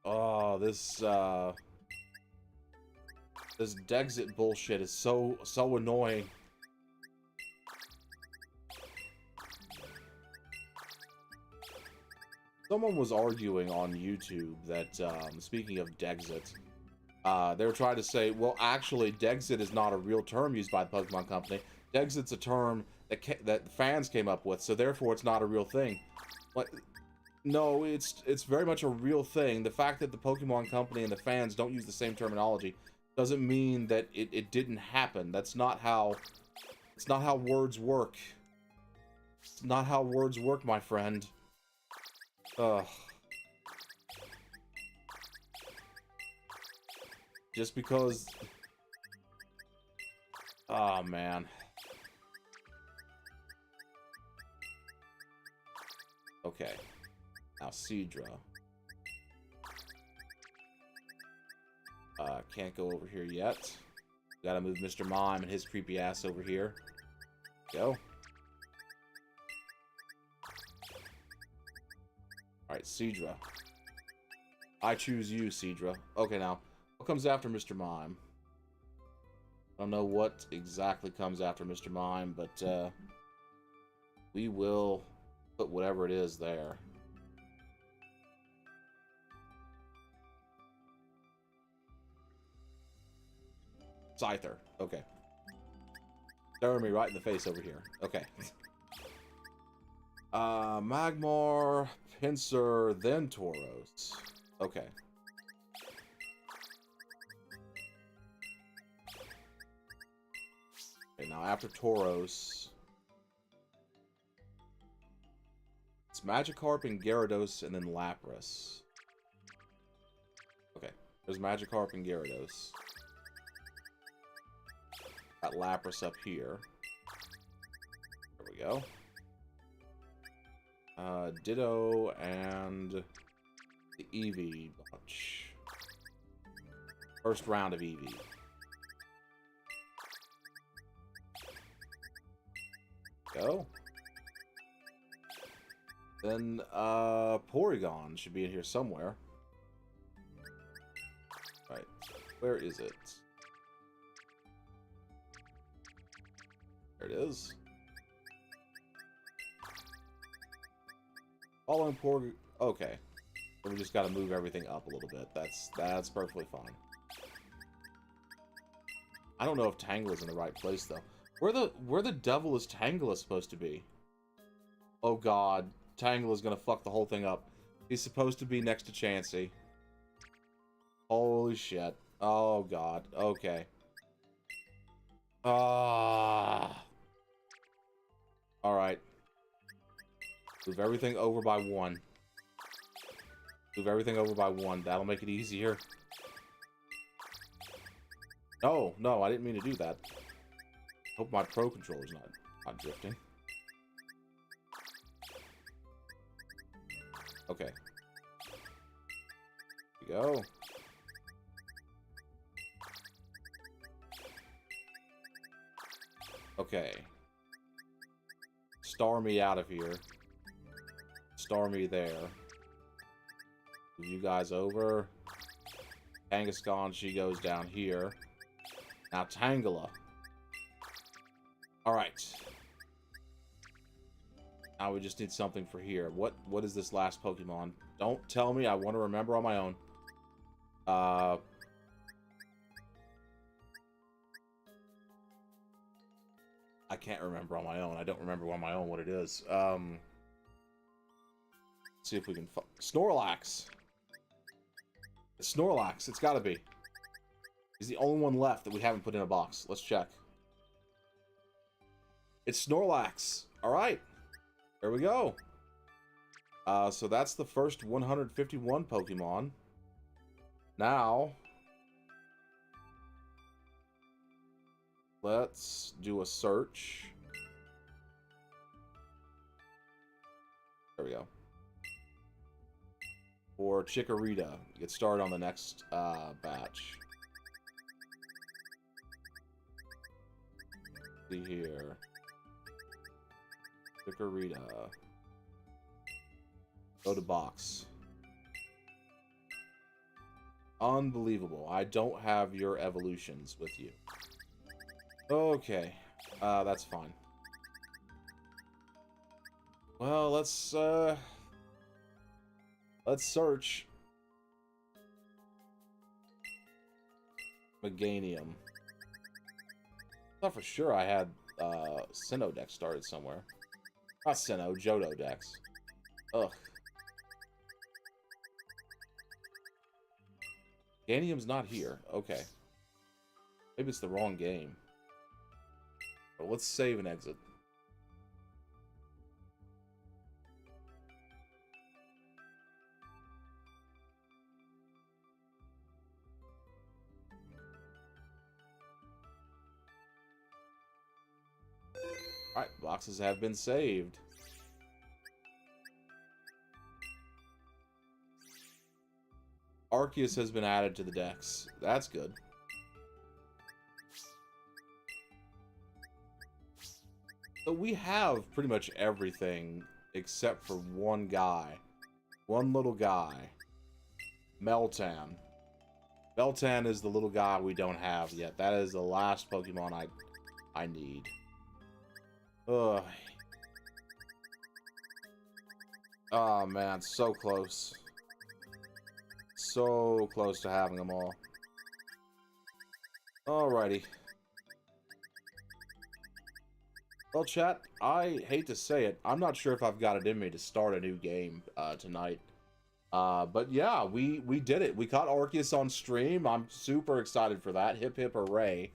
Oh, this Dexit bullshit is so annoying. Someone was arguing on YouTube that, speaking of Dexit, they were trying to say, well, actually, Dexit is not a real term used by the Pokemon Company. Dexit's a term that fans came up with, so therefore it's not a real thing. Like, no, it's very much a real thing. The fact that the Pokemon Company and the fans don't use the same terminology doesn't mean that it didn't happen. It's not how words work. It's not how words work, my friend. Ugh. Just because... Oh, man. Okay. Now, Seadra. Can't go over here yet. Gotta move Mr. Mime and his creepy ass over here. Go. Alright, Seadra. I choose you, Seadra. Okay, now, what comes after Mr. Mime? I don't know what exactly comes after Mr. Mime, but, we will put whatever it is there. Scyther. Okay. Staring me right in the face over here. Okay. Magmar, Pinsir, then Tauros. Okay. Okay, now after Tauros, it's Magikarp and Gyarados, and then Lapras. Okay, there's Magikarp and Gyarados. Got Lapras up here. There we go. Ditto and the Eevee bunch. First round of Eevee. Go. Then, Porygon should be in here somewhere. Right. Where is it? There it is. Following Porygon. Okay. So we just gotta move everything up a little bit. That's perfectly fine. I don't know if Tangela's in the right place though. Where the devil is Tangela supposed to be? Oh god. Tangela's gonna fuck the whole thing up. He's supposed to be next to Chansey. Holy shit. Oh god. Okay. Alright. Move everything over by 1. Move everything over by 1. That'll make it easier. No, no, I didn't mean to do that. Hope my Pro Controller's not drifting. Okay. Here we go. Okay. Starmie out of here. Starmie there. Move you guys over. Kangaskhan, she goes down here. Now Tangela. Alright. Now we just need something for here. What is this last Pokemon? Don't tell me, I want to remember on my own. I can't remember on my own. I don't remember on my own what it is. Let's see if we can... Snorlax! It's Snorlax, it's gotta be. He's the only one left that we haven't put in a box. Let's check. It's Snorlax. All right. There we go. So that's the first 151 Pokemon. Now, let's do a search. There we go. For Chikorita. Get started on the next batch. See here. Chikorita. Go to box. Unbelievable. I don't have your evolutions with you. Okay. That's fine. Well, let's search. Meganium. I thought for sure I had Sinnoh Dex started somewhere. Not Sinnoh, Johto Dex. Ugh. Ganium's not here. Okay. Maybe it's the wrong game. But let's save and exit. Alright, boxes have been saved. Arceus has been added to the decks. That's good. So we have pretty much everything except for one guy. One little guy. Meltan. Meltan is the little guy we don't have yet. That is the last Pokemon I need. Ugh. Oh man, so close. So close to having them all. Alrighty. Well, chat, I hate to say it, I'm not sure if I've got it in me to start a new game tonight. But yeah, we did it. We caught Arceus on stream. I'm super excited for that. Hip hip hooray.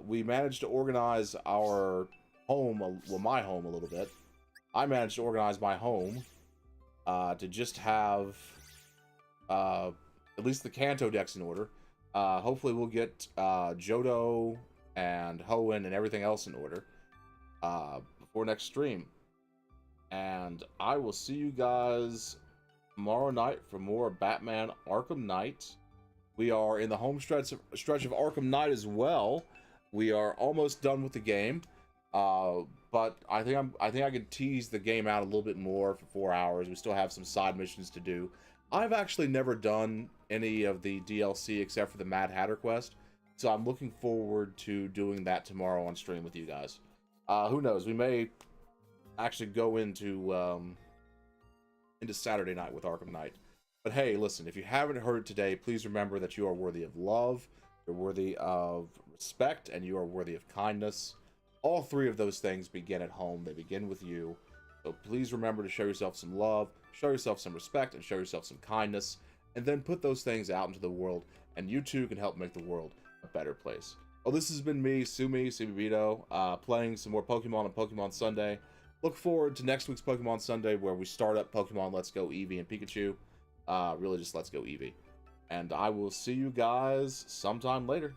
We managed to organize our home, well, my home a little bit. I managed to organize my home to just have at least the Kanto decks in order. Hopefully we'll get Johto and Hoenn and everything else in order before next stream. And I will see you guys tomorrow night for more Batman Arkham Knight. We are in the home stretch of Arkham Knight as well. We are almost done with the game. But I think I can tease the game out a little bit more for 4 hours. We still have some side missions to do. I've actually never done any of the DLC except for the Mad Hatter quest, so I'm looking forward to doing that tomorrow on stream with you guys. Who knows? We may actually go into Saturday night with Arkham Knight. But hey, listen, if you haven't heard today, please remember that you are worthy of love, you're worthy of respect, and you are worthy of kindness. All three of those things begin at home. They begin with you. So please remember to show yourself some love, show yourself some respect, and show yourself some kindness, and then put those things out into the world, and you too can help make the world a better place. Well, this has been me, Subito, playing some more Pokemon on Pokemon Sunday. Look forward to next week's Pokemon Sunday, where we start up Pokemon Let's Go Eevee and Pikachu. Really just Let's Go Eevee. And I will see you guys sometime later.